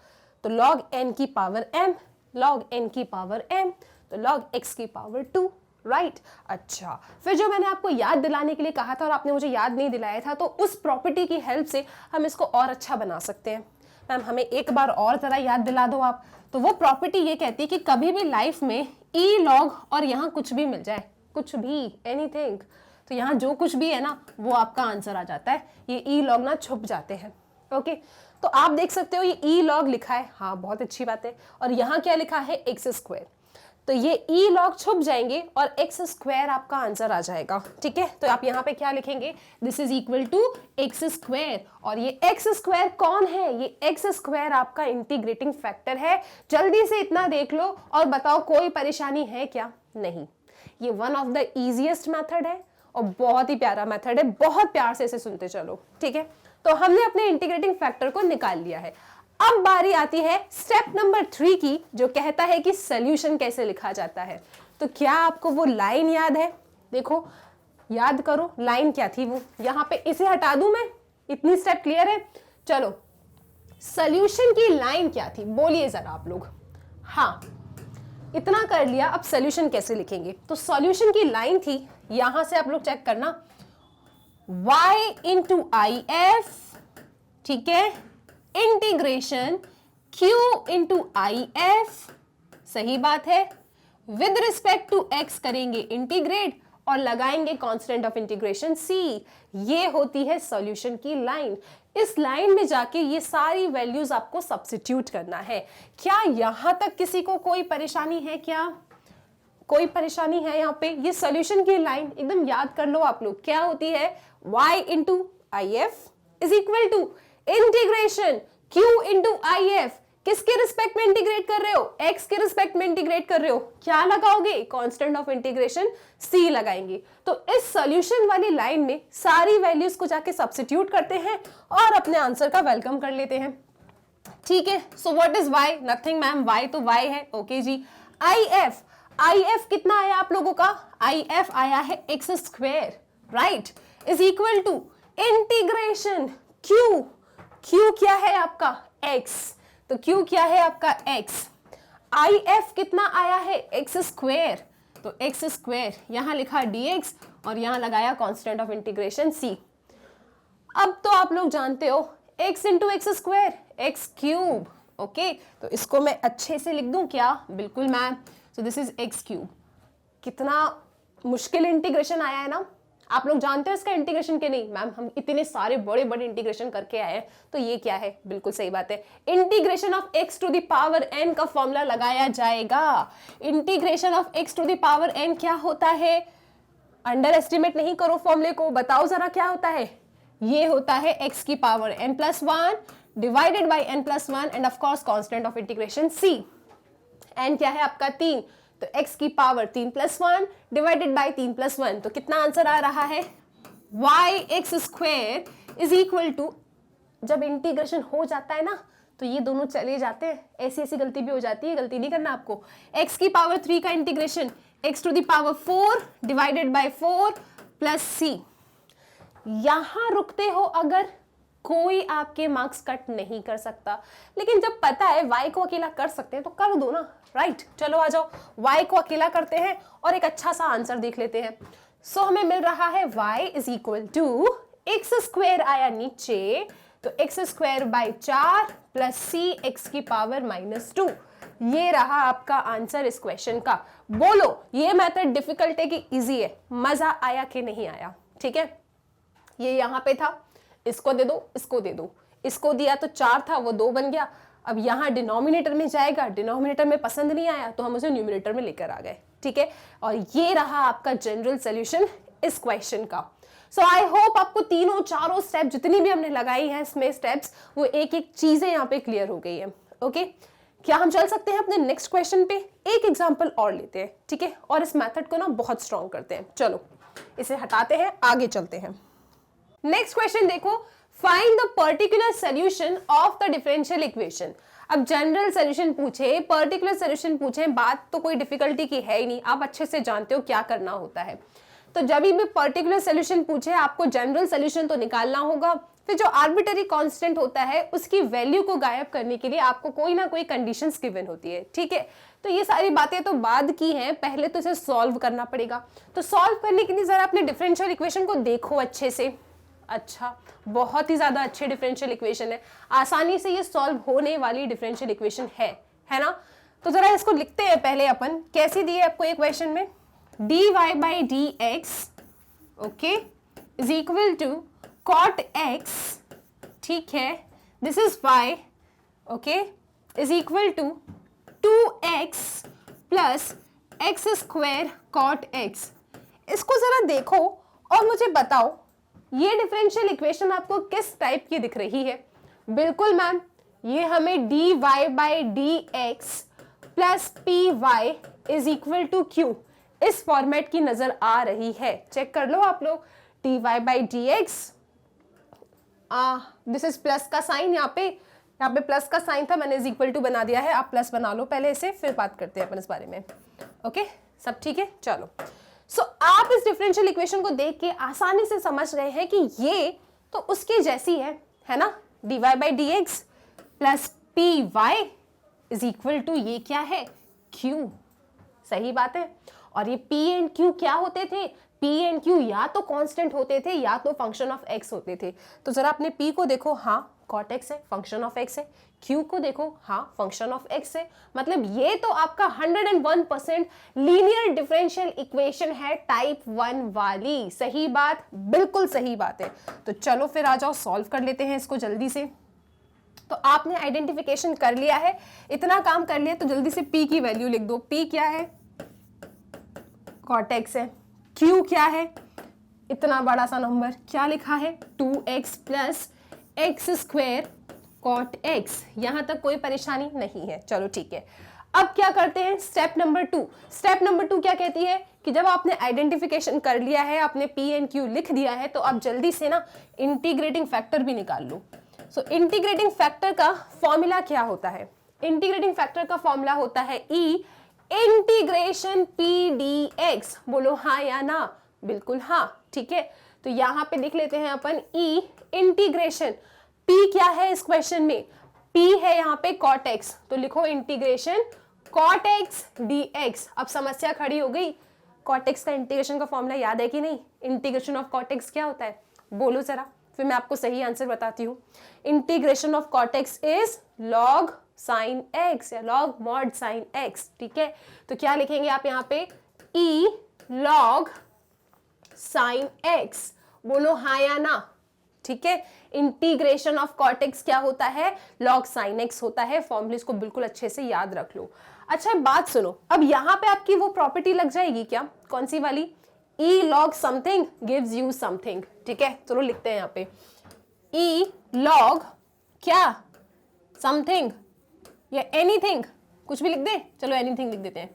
तो log n की पावर m, log n की पावर m, तो log x की पावर 2, राइट। अच्छा, फिर जो मैंने आपको याद दिलाने के लिए कहा था और आपने मुझे याद नहीं दिलाया था, तो उस प्रॉपर्टी की हेल्प से हम इसको और अच्छा बना सकते हैं। मैम हमें एक बार और जरा याद दिला दो आप। तो वो प्रॉपर्टी ये कहती है कि कभी भी लाइफ में ई लॉग और यहाँ कुछ भी मिल जाए, कुछ भी, एनीथिंग, तो यहाँ जो कुछ भी है ना वो आपका आंसर आ जाता है, ये ई लॉग ना छुप जाते हैं। ओके, तो आप देख सकते हो ये ई लॉग लिखा है, हाँ बहुत अच्छी बात है, और यहाँ क्या लिखा है? एक्स स्क्वायर, तो ये ई लॉग छुप जाएंगे और एक्स स्क्वायर आपका आंसर आ जाएगा। ठीक है, तो आप यहाँ पे क्या लिखेंगे? This is equal to x square, और ये एक्स स्क्वायर कौन है? ये एक्स स्क्वायर आपका इंटीग्रेटिंग फैक्टर है। जल्दी से इतना देख लो और बताओ कोई परेशानी है क्या? नहीं, ये one of the easiest method है और बहुत ही प्यारा मेथड है, बहुत प्यार से इसे सुनते चलो। ठीक है, तो हमने अपने इंटीग्रेटिंग फैक्टर को निकाल लिया है। अब बारी आती है स्टेप नंबर 3 की, जो कहता है कि सॉल्यूशन कैसे लिखा जाता है। तो क्या आपको वो लाइन याद है? देखो याद करो, लाइन क्या थी वो, यहां पे इसे हटा दूं मैं, इतनी स्टेप क्लियर है? चलो, सॉल्यूशन की लाइन क्या थी बोलिए जरा आप लोग। हाँ, इतना कर लिया, अब सॉल्यूशन कैसे लिखेंगे? तो सॉल्यूशन की लाइन थी, यहां से आप लोग चेक करना, y इंटू आई एफ, ठीक है, integration q into I F, सही बात है, विद रिस्पेक्ट टू x करेंगे इंटीग्रेट और लगाएंगे कांस्टेंट ऑफ इंटीग्रेशन c। ये होती है सॉल्यूशन की लाइन। इस लाइन में जाके ये सारी वैल्यूज आपको सब्स्टिट्यूट करना है। क्या यहां तक किसी को कोई परेशानी है? क्या कोई परेशानी है यहाँ पे? ये सॉल्यूशन की लाइन एकदम याद कर लो आप लोग, क्या होती है? y into I F is equal to integration q into I F, किसके रिस्पेक्ट में इंटीग्रेट कर रहे हो? x के रिस्पेक्ट में इंटीग्रेट कर रहे हो, क्या लगाओगे? कांस्टेंट ऑफ इंटीग्रेशन c लगाएंगे। तो इस सॉल्यूशन वाली लाइन में सारी वैल्यूज को जाके सब्स्टिट्यूट करते हैं और अपने आंसर का वेलकम कर लेते हैं। ठीक है, so what is y? Nothing ma'am, y तो y है। ओके जी, आई एफ कितना आया आप लोगों का? आई एफ आया है x square, right, is equal to integration q, q क्या है आपका? x, तो q क्या है आपका? x। आई एफ कितना आया है? एक्स स्क्वायर, तो एक्स स्क्वायर यहां लिखा dx और यहां लगाया कांस्टेंट ऑफ इंटीग्रेशन c। अब तो आप लोग जानते हो x into x square, x cube. Okay, तो इसको मैं अच्छे से लिख दूं क्या? बिल्कुल ma'am, so this is x cube. कितना मुश्किल इंटीग्रेशन आया है ना, आप लोग जानते हो इसका इंटीग्रेशन के? नहीं मैम, हम इतने सारे बड़े बड़े इंटीग्रेशन करके आए हैं, तो ये क्या है? बिल्कुल सही बात है, integration of x to the power n का फॉर्मूला लगाया जाएगा। Integration of x to the power n क्या होता है? अंडर एस्टिमेट नहीं करो फॉर्मूले को, बताओ जरा क्या होता है? ये होता है x की power n+1 divided by n+1 and of course constant of integration c। n क्या है आपका? 3, तो x की पावर 3+1 डिवाइडेड बाई 3+1, तो कितना आंसर आ रहा है? y(x square is equal to, जब इंटीग्रेशन हो जाता है ना तो ये दोनों चले जाते हैं, ऐसी ऐसी गलती भी हो जाती है, गलती नहीं करना आपको। x की पावर 3 का integration x to the power 4 divided by 4 plus c। यहां रुकते हो अगर, कोई आपके मार्क्स कट नहीं कर सकता, लेकिन जब पता है y को अकेला कर सकते हैं तो कर दो ना, राइट। चलो आ जाओ, y को अकेला करते हैं और एक अच्छा सा आंसर देख लेते हैं। सो हमें मिल रहा है y is equal to x square आया नीचे, तो x square by 4 plus c x की पावर -2। ये रहा आपका आंसर इस क्वेश्चन का। बोलो ये मेथड डिफिकल्ट है कि इजी है? मजा आया कि नहीं आया? ठीक है, ये यहां पे था, इसको दे दो, इसको दे दो, इसको दिया तो 4 था, वो 2 बन गया। अब यहाँ डिनोमिनेटर में जाएगा, डिनोमिनेटर में पसंद नहीं आया तो हम उसे न्यूमिनेटर में लेकर आ गए, ठीक है। और ये रहा आपका जनरल सोल्यूशन इस क्वेश्चन का। सो आई होप आपको तीनों चारों स्टेप जितनी भी हमने लगाई है इसमें स्टेप्स, वो एक एक चीजें यहाँ पे क्लियर हो गई है। ओके, क्या हम चल सकते हैं अपने नेक्स्ट क्वेश्चन पे? एक एग्जांपल और लेते हैं, ठीक है, और इस मेथड को ना बहुत स्ट्रॉन्ग करते हैं। चलो इसे हटाते हैं, आगे चलते हैं। नेक्स्ट क्वेश्चन देखो, find the particular solution of the differential equation. अब जनरल सोल्यूशन पूछे, पर्टिकुलर सोल्यूशन पूछे, बात तो कोई डिफिकल्टी की है ही नहीं, आप अच्छे से जानते हो क्या करना होता है। तो जब भी पर्टिकुलर सोल्यूशन पूछे आपको जनरल सोल्यूशन तो निकालना होगा, फिर जो आर्बिट्ररी कांस्टेंट होता है उसकी वैल्यू को गायब करने के लिए आपको कोई ना कोई कंडीशंस गिवन होती है, ठीक है। तो ये सारी बातें तो बाद की हैं, पहले तो इसे सॉल्व करना पड़ेगा। तो सॉल्व करने के लिए जरा अपने डिफरेंशियल इक्वेशन को देखो अच्छे से। अच्छा, बहुत ही ज्यादा अच्छे डिफरेंशियल इक्वेशन है, आसानी से ये सॉल्व होने वाली डिफरेंशियल इक्वेशन है ना। तो जरा इसको लिखते हैं पहले अपन। कैसी दी है आपको एक क्वेश्चन में? dy by dx, okay, is equal to cot x, ठीक है, this is y, okay, is equal to 2x plus x square cot x। इसको जरा देखो और मुझे बताओ ये डिफरेंशियल इक्वेशन आपको किस टाइप की दिख रही है? बिल्कुल मैम, ये हमें dy by dx plus py is equal to q इस फॉर्मेट की नजर आ रही है। चेक कर लो आप लोग, dy by dx, this is plus का साइन, यहाँ पे प्लस का साइन था, मैंने इज इक्वल टू बना दिया है, आप प्लस बना लो पहले इसे, फिर बात करते हैं अपन इस बारे में। ओके, सब ठीक है, चलो। सो आप इस डिफरेंशियल इक्वेशन को देख के आसानी से समझ रहे हैं कि ये तो उसके जैसी है ना, dy by dx plus py is equal to ये क्या है? q। सही बात है। और ये p एंड q क्या होते थे? p एंड q या तो कांस्टेंट होते थे या तो फंक्शन ऑफ x होते थे। तो जरा अपने p को देखो, हाँ cot x है, फंक्शन ऑफ x है। q को देखो, हाँ फंक्शन ऑफ x है। मतलब ये तो आपका 101% लीनियर डिफरेंशियल इक्वेशन है टाइप 1 वाली। सही बात, बिल्कुल सही बात है। तो चलो फिर आ जाओ, सॉल्व कर लेते हैं इसको जल्दी से। तो आपने आइडेंटिफिकेशन कर लिया है, इतना काम कर लिया, तो जल्दी से p की वैल्यू लिख दो। p क्या है? cot x है। q क्या है? इतना बड़ा सा नंबर क्या लिखा है? 2x plus x square cot x। यहां तक कोई परेशानी नहीं है, चलो ठीक है। अब क्या करते हैं? Step number 2। स्टेप नंबर 2 क्या कहती है कि जब आपने आइडेंटिफिकेशन कर लिया है, आपने p एंड q लिख दिया है, तो आप जल्दी से ना इंटीग्रेटिंग फैक्टर भी निकाल लो। सो इंटीग्रेटिंग फैक्टर का फॉर्मूला क्या होता है? इंटीग्रेटिंग फैक्टर का फॉर्मूला होता है e इंटीग्रेशन p dx। बोलो हाँ या ना? बिल्कुल हाँ, ठीक है। तो यहाँ पे लिख लेते हैं अपन e इंटीग्रेशन, p क्या है इस क्वेश्चन में? p है यहाँ पे cot x, तो लिखो इंटीग्रेशन cot x dx। अब समस्या खड़ी हो गई, cot x का इंटीग्रेशन का फॉर्मूला याद है कि नहीं? इंटीग्रेशन ऑफ cot x क्या होता है? बोलो जरा, फिर मैं आपको सही आंसर बताती हूँ। Integration of cot x is log sin x या log mod sin x, ठीक है। तो क्या लिखेंगे आप यहाँ पे? e log sin x। बोलो हाँ या ना? ठीक है, इंटीग्रेशन ऑफ cot x क्या होता है? log sin x होता है। फॉर्मूले को बिल्कुल अच्छे से याद रख लो। अच्छा बात सुनो, अब यहाँ पे आपकी वो प्रॉपर्टी लग जाएगी क्या? कौन सी वाली? e log something gives you something, ठीक है। चलो लिखते हैं यहाँ पे e log क्या? something या anything, कुछ भी लिख दे, चलो anything लिख देते हैं।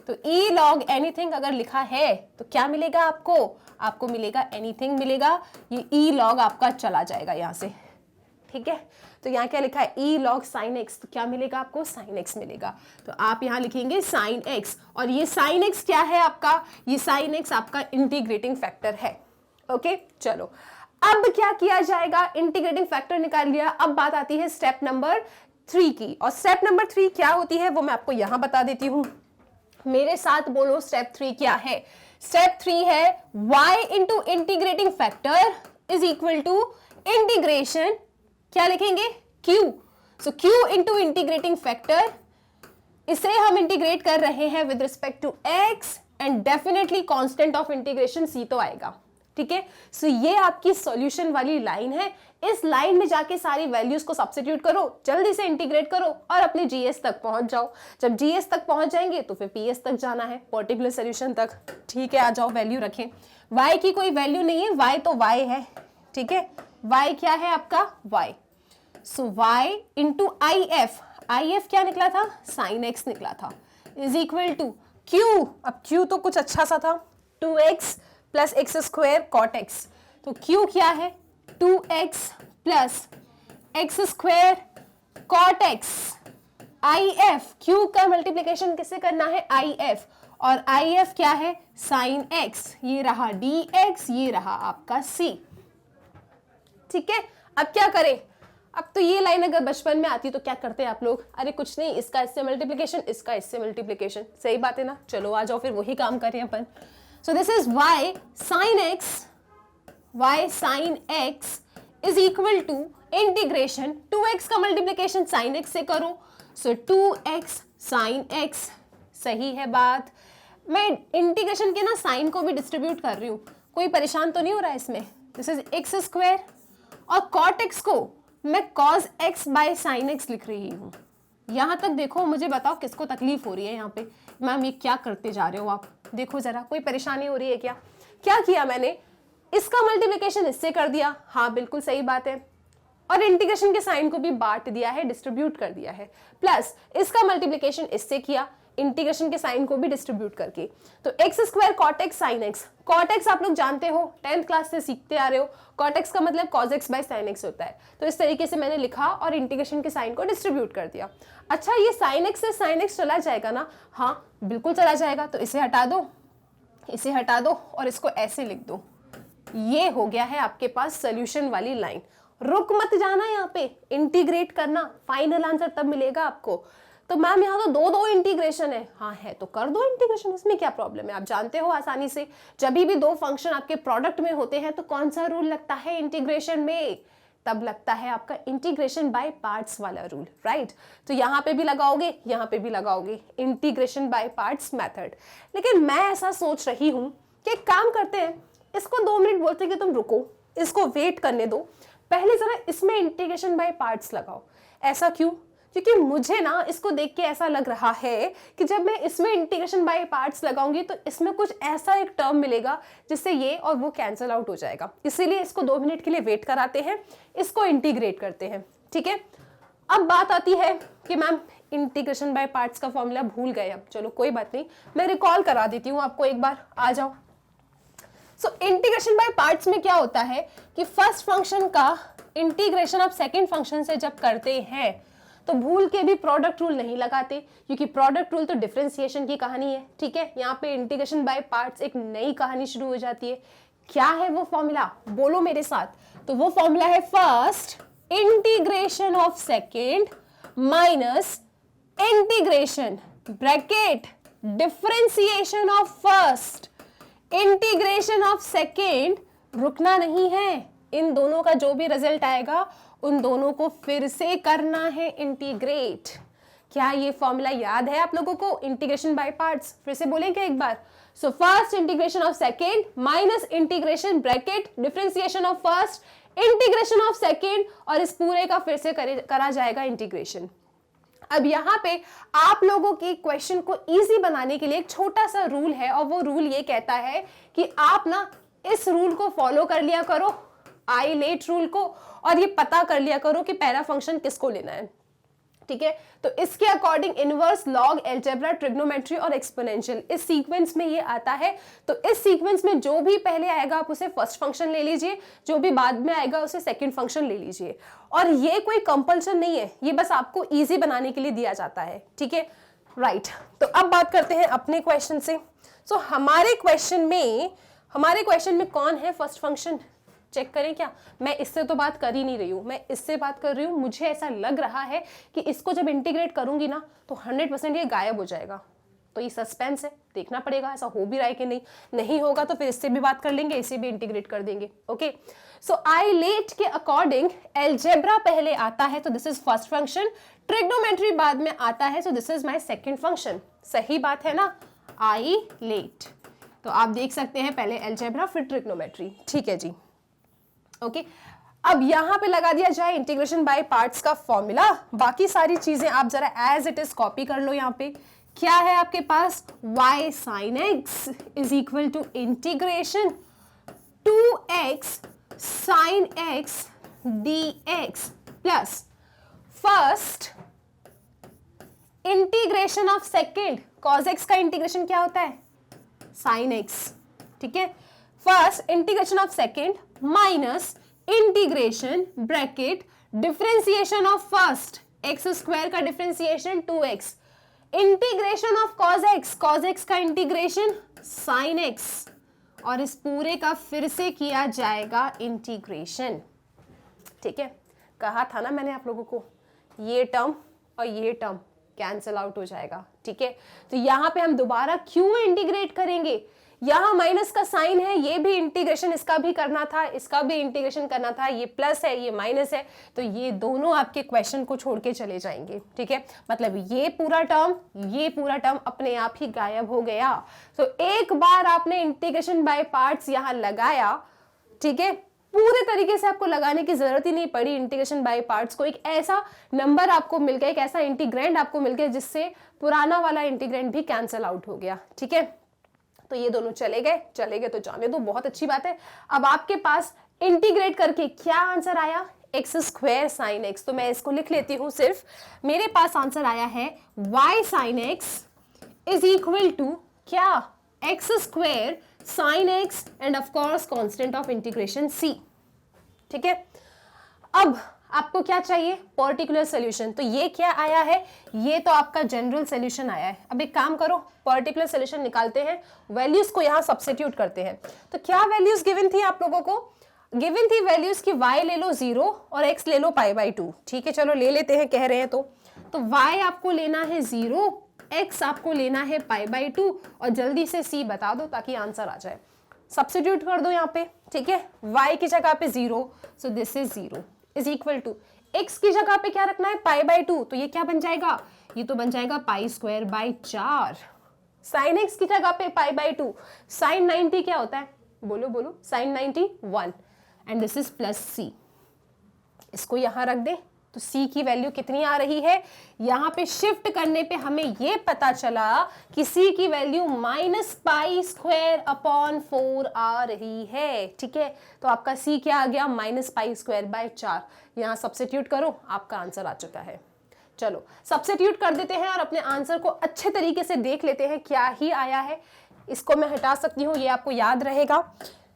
तो e log anything अगर लिखा है तो क्या मिलेगा आपको? आपको मिलेगा anything मिलेगा। ये e log आपका चला जाएगा यहाँ से, ठीक है। तो यहाँ क्या लिखा है? e log sin x, तो क्या मिलेगा आपको? sin x मिलेगा। तो आप यहाँ लिखेंगे sin x, और ये sin x क्या है आपका? ये sin x आपका इंटीग्रेटिंग फैक्टर है। ओके, चलो अब क्या किया जाएगा? इंटीग्रेटिंग फैक्टर निकाल लिया। अब बात आती है स्टेप नंबर 3 की, और स्टेप नंबर 3 क्या होती है वो मैं आपको यहाँ बता देती हूँ। मेरे साथ बोलो स्टेप 3 क्या है? स्टेप 3 है y into integrating factor is equal to integration, क्या लिखेंगे? q। So q into integrating factor, इसे हम इंटीग्रेट कर रहे हैं with respect to x, and definitely constant of integration c तो आएगा, ठीक है। सो ये आपकी सॉल्यूशन वाली लाइन है। इस लाइन में जाके सारी वैल्यूज को सब्स्टिट्यूट करो, जल्दी से इंटीग्रेट करो और अपने जीएस तक पहुंच जाओ। जब जीएस तक पहुंच जाएंगे तो फिर पीएस तक जाना है, पर्टिकुलर सॉल्यूशन तक। ठीक है, आ जाओ, वैल्यू रखें। y की कोई वैल्यू नहीं है, y तो y है, ठीक है। y क्या है आपका, y। So y into IF क्या निकला था, sin x निकला था, इज इक्वल टू q। अब q तो कुछ अच्छा सा था, 2x plus x square cot x. तो q क्या है, 2x plus x square cot x. IF, q का मल्टीप्लीकेशन किससे करना है, IF, और IF क्या है, साइन x। ये रहा dx, ये रहा आपका c। ठीक है, अब क्या करें। अब तो ये लाइन अगर बचपन में आती तो क्या करते हैं आप लोग, अरे कुछ नहीं, इसका इससे मल्टीप्लीकेशन, इसका इससे मल्टीप्लीकेशन, सही बात है ना। चलो आ जाओ फिर वही काम करें अपन। So this is y sin x is equal to integration 2x का मल्टीप्लीकेशन sin x से करो। सो 2x sin x, सही है बात। मैं इंटीग्रेशन के ना साइन को भी डिस्ट्रीब्यूट कर रही हूँ, कोई परेशान तो नहीं हो रहा है इसमें। दिस इज एक्स स्क्वायर और कॉट एक्स को मैं cos x by sine x लिख रही हूँ। यहां तक देखो, मुझे बताओ किसको तकलीफ हो रही है यहाँ पे, मैम ये क्या करते जा रहे हो आप, देखो जरा कोई परेशानी हो रही है क्या। क्या किया मैंने, इसका मल्टीप्लिकेशन इससे कर दिया, हाँ बिल्कुल सही बात है, और इंटीग्रेशन के साइन को भी बांट दिया है, डिस्ट्रीब्यूट कर दिया है, प्लस इसका मल्टीप्लिकेशन इससे किया, इंटीग्रेशन के साइन को भी डिस्ट्रीब्यूट करके। तो x square cot x sine x, cot x आप लोग जानते हो, 10th क्लास से सीखते आ रहे हो, कॉट एक्स का मतलब cos x by sine x होता है। तो इस तरीके से मैंने लिखा और इंटीग्रेशन के साइन को डिस्ट्रीब्यूट कर दिया। अच्छा, ये साइन एक्स से साइन एक्स चला जाएगा ना, हाँ बिल्कुल चला जाएगा। तो इसे हटा दो, इसे हटा दो और इसको ऐसे लिख दो। ये हो गया है आपके पास सोल्यूशन वाली लाइन। रुक मत जाना यहाँ पे, इंटीग्रेट करना, फाइनल आंसर तब मिलेगा आपको। तो मैम यहाँ तो दो इंटीग्रेशन है, हाँ है तो कर दो इंटीग्रेशन, इसमें क्या प्रॉब्लम है। आप जानते हो आसानी से, जब भी दो फंक्शन आपके प्रोडक्ट में होते हैं तो कौन सा रूल लगता है इंटीग्रेशन में, तब लगता है आपका इंटीग्रेशन बाय पार्ट्स वाला रूल, राइट। तो यहाँ पे भी लगाओगे, यहाँ पे भी लगाओगे, इंटीग्रेशन बाय पार्ट्स मेथड। लेकिन मैं ऐसा सोच रही हूँ कि एक काम करते हैं, इसको 2 मिनट बोलते हैं कि तुम रुको, इसको वेट करने दो, पहले जरा इसमें इंटीग्रेशन बाय पार्ट्स लगाओ। ऐसा क्यों, क्योंकि मुझे ना इसको देख के ऐसा लग रहा है कि जब मैं इसमें इंटीग्रेशन बाय पार्ट्स लगाऊंगी तो इसमें कुछ ऐसा एक टर्म मिलेगा जिससे ये और वो कैंसिल आउट हो जाएगा। इसीलिए इसको 2 मिनट के लिए वेट कराते हैं, इसको इंटीग्रेट करते हैं, ठीक है। अब बात आती है कि मैम इंटीग्रेशन बाय पार्ट्स का फॉर्मूला भूल गए, अब चलो कोई बात नहीं, मैं रिकॉल करा देती हूँ आपको एक बार, आ जाओ। सो इंटीग्रेशन बाय पार्ट्स में क्या होता है कि फर्स्ट फंक्शन का इंटीग्रेशन आप सेकंड फंक्शन से जब करते हैं तो भूल के भी प्रोडक्ट रूल नहीं लगाते, क्योंकि प्रोडक्ट रूल तो डिफरेंशिएशन की कहानी है, ठीक है। यहाँ पे इंटीग्रेशन बाय पार्ट्स एक नई कहानी शुरू हो जाती है। क्या है वो फॉर्मूला, बोलो मेरे साथ। तो वो फॉर्मूला है first integration of second minus integration bracket differentiation of first integration of second. रुकना नहीं है, इन दोनों का जो भी रिजल्ट आएगा उन दोनों को फिर से करना है इंटीग्रेट। क्या ये फॉर्मूला याद है आप लोगों को, इंटीग्रेशन बाय पार्ट्स, फिर से बोलेंगे एक बार। So first integration of second minus integration bracket differentiation of first integration of second, और इस पूरे का फिर से करा जाएगा इंटीग्रेशन। अब यहाँ पे आप लोगों के क्वेश्चन को इजी बनाने के लिए एक छोटा सा रूल है, और वो रूल ये कहता है कि आप ना इस रूल को फॉलो कर लिया करो, आइलेट रूल को, और ये पता कर लिया करो कि पहला फंक्शन किसको लेना है, ठीक है। तो इसके according inverse, log, algebra, trigonometry और एक्सपोनेंशियल इस सीक्वेंस में ये आता है। तो इस सीक्वेंस में जो भी पहले आएगा आप उसे फर्स्ट फंक्शन ले लीजिए, जो भी बाद में आएगा उसे सेकंड फंक्शन ले लीजिए। और ये कोई कंपल्सन नहीं है, ये बस आपको इजी बनाने के लिए दिया जाता है, ठीक है, राइट। तो अब बात करते हैं अपने क्वेश्चन से। सो हमारे क्वेश्चन में कौन है फर्स्ट फंक्शन, चेक करें क्या। मैं इससे तो बात कर ही नहीं रही हूं, मैं इससे बात कर रही हूं। मुझे ऐसा लग रहा है कि इसको जब इंटीग्रेट करूंगी ना तो 100% ये गायब हो जाएगा। तो ये सस्पेंस है, देखना पड़ेगा ऐसा हो भी रहा है कि नहीं। नहीं होगा तो फिर इससे भी बात कर लेंगे, इसे भी इंटीग्रेट कर देंगे, ओके। सो आइलेट के अकॉर्डिंग अलजेब्रा पहले आता है, तो this is first function. Trigonometry बाद में आता है, सो this is my second function. सही बात है ना, आइलेट। तो आप देख सकते हैं पहले अलजेब्रा फिर ट्रिग्नोमेट्री, ठीक है जी। ओके, अब यहां पे लगा दिया जाए इंटीग्रेशन बाय पार्ट्स का फॉर्मूला। बाकी सारी चीजें आप जरा एज इट इज कॉपी कर लो। यहां पे क्या है आपके पास, y sin x is equal to integration 2x sin x dx plus first integration of second, cos x का इंटीग्रेशन क्या होता है, sin x, ठीक है। First integration of second minus integration bracket differentiation of first x square का differentiation 2x integration of cos x का integration sin x, और इस पूरे का फिर से किया जाएगा इंटीग्रेशन, ठीक है। कहा था ना मैंने आप लोगों को, ये टर्म और ये टर्म कैंसल आउट हो जाएगा, ठीक है। तो यहां पे हम दोबारा क्यों इंटीग्रेट करेंगे, यहां माइनस का साइन है, ये भी इंटीग्रेशन इसका भी करना था, इसका भी इंटीग्रेशन करना था, ये प्लस है ये माइनस है, तो ये दोनों आपके क्वेश्चन को छोड़ के चले जाएंगे, ठीक है। मतलब ये पूरा टर्म अपने आप ही गायब हो गया। तो एक बार आपने इंटीग्रेशन बाय पार्ट्स यहां लगाया, ठीक है, पूरे तरीके से आपको लगाने की जरूरत ही नहीं पड़ी इंटीग्रेशन बाय पार्ट्स को। एक ऐसा नंबर आपको मिल गया, एक ऐसा इंटीग्रेंड आपको मिल गया जिससे पुराना वाला इंटीग्रेंड भी कैंसल आउट हो गया, ठीक है। तो ये दोनों चले गए तो जाने दो, बहुत अच्छी बात है। अब आपके पास इंटीग्रेट करके क्या आंसर आया, एक्स स्क्वायर साइन एक्स। तो मैं इसको लिख लेती हूं, सिर्फ मेरे पास आंसर आया है y sine x is equal to क्या, x square sine x and of course constant of integration c, ठीक है। अब आपको क्या चाहिए, पर्टिकुलर सोल्यूशन। तो ये क्या आया है, ये तो आपका जनरल सोल्यूशन आया है। अब एक काम करो, पर्टिकुलर सोल्यूशन निकालते हैं, वैल्यूज को यहां सब्स्टिट्यूट करते हैं। तो क्या वैल्यूज गिवन थी आप लोगों को, गिवन थी वैल्यूज की y ले लो 0 और x ले लो π/2, ठीक है। चलो ले लेते हैं, कह रहे हैं तो y आपको लेना है 0, x आपको लेना है π/2 और जल्दी से c बता दो ताकि आंसर आ जाए। सब्स्टिट्यूट कर दो यहाँ पे, ठीक है। y की जगह पे 0, so this is 0 is equal to x की जगह पे क्या रखना है π/2, तो ये क्या बन जाएगा, ये तो बन जाएगा π²/4। sin x की जगह पे π/2, sin 90 क्या होता है, बोलो sin 90 1 and this is plus c। इसको यहां रख दे तो c की वैल्यू कितनी आ रही है, यहां पे शिफ्ट करने पे हमें ये पता चला कि c की वैल्यू -π²/4 आ रही है, ठीक है। तो आपका c क्या आ गया, -π²/4। यहां सब्स्टिट्यूट करो, आपका आंसर आ चुका है। चलो सब्स्टिट्यूट कर देते हैं और अपने आंसर को अच्छे तरीके से देख लेते हैं क्या ही आया है। इसको मैं हटा सकती हूं, ये आपको याद रहेगा।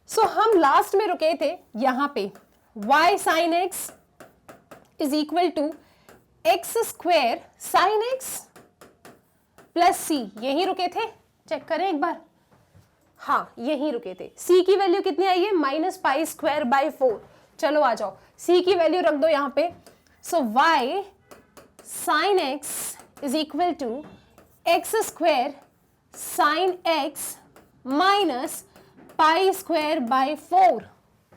सो हम लास्ट में रुके थे यहां पे y sin x is equal to x square sine x plus c, यही रुके थे, चेक करें एक बार, हाँ यही रुके थे। c की वैल्यू कितनी आई है, -π²/4। चलो आ जाओ, c की वैल्यू रख दो यहाँ पे। So y sin x is equal to x square sine x minus π²/4,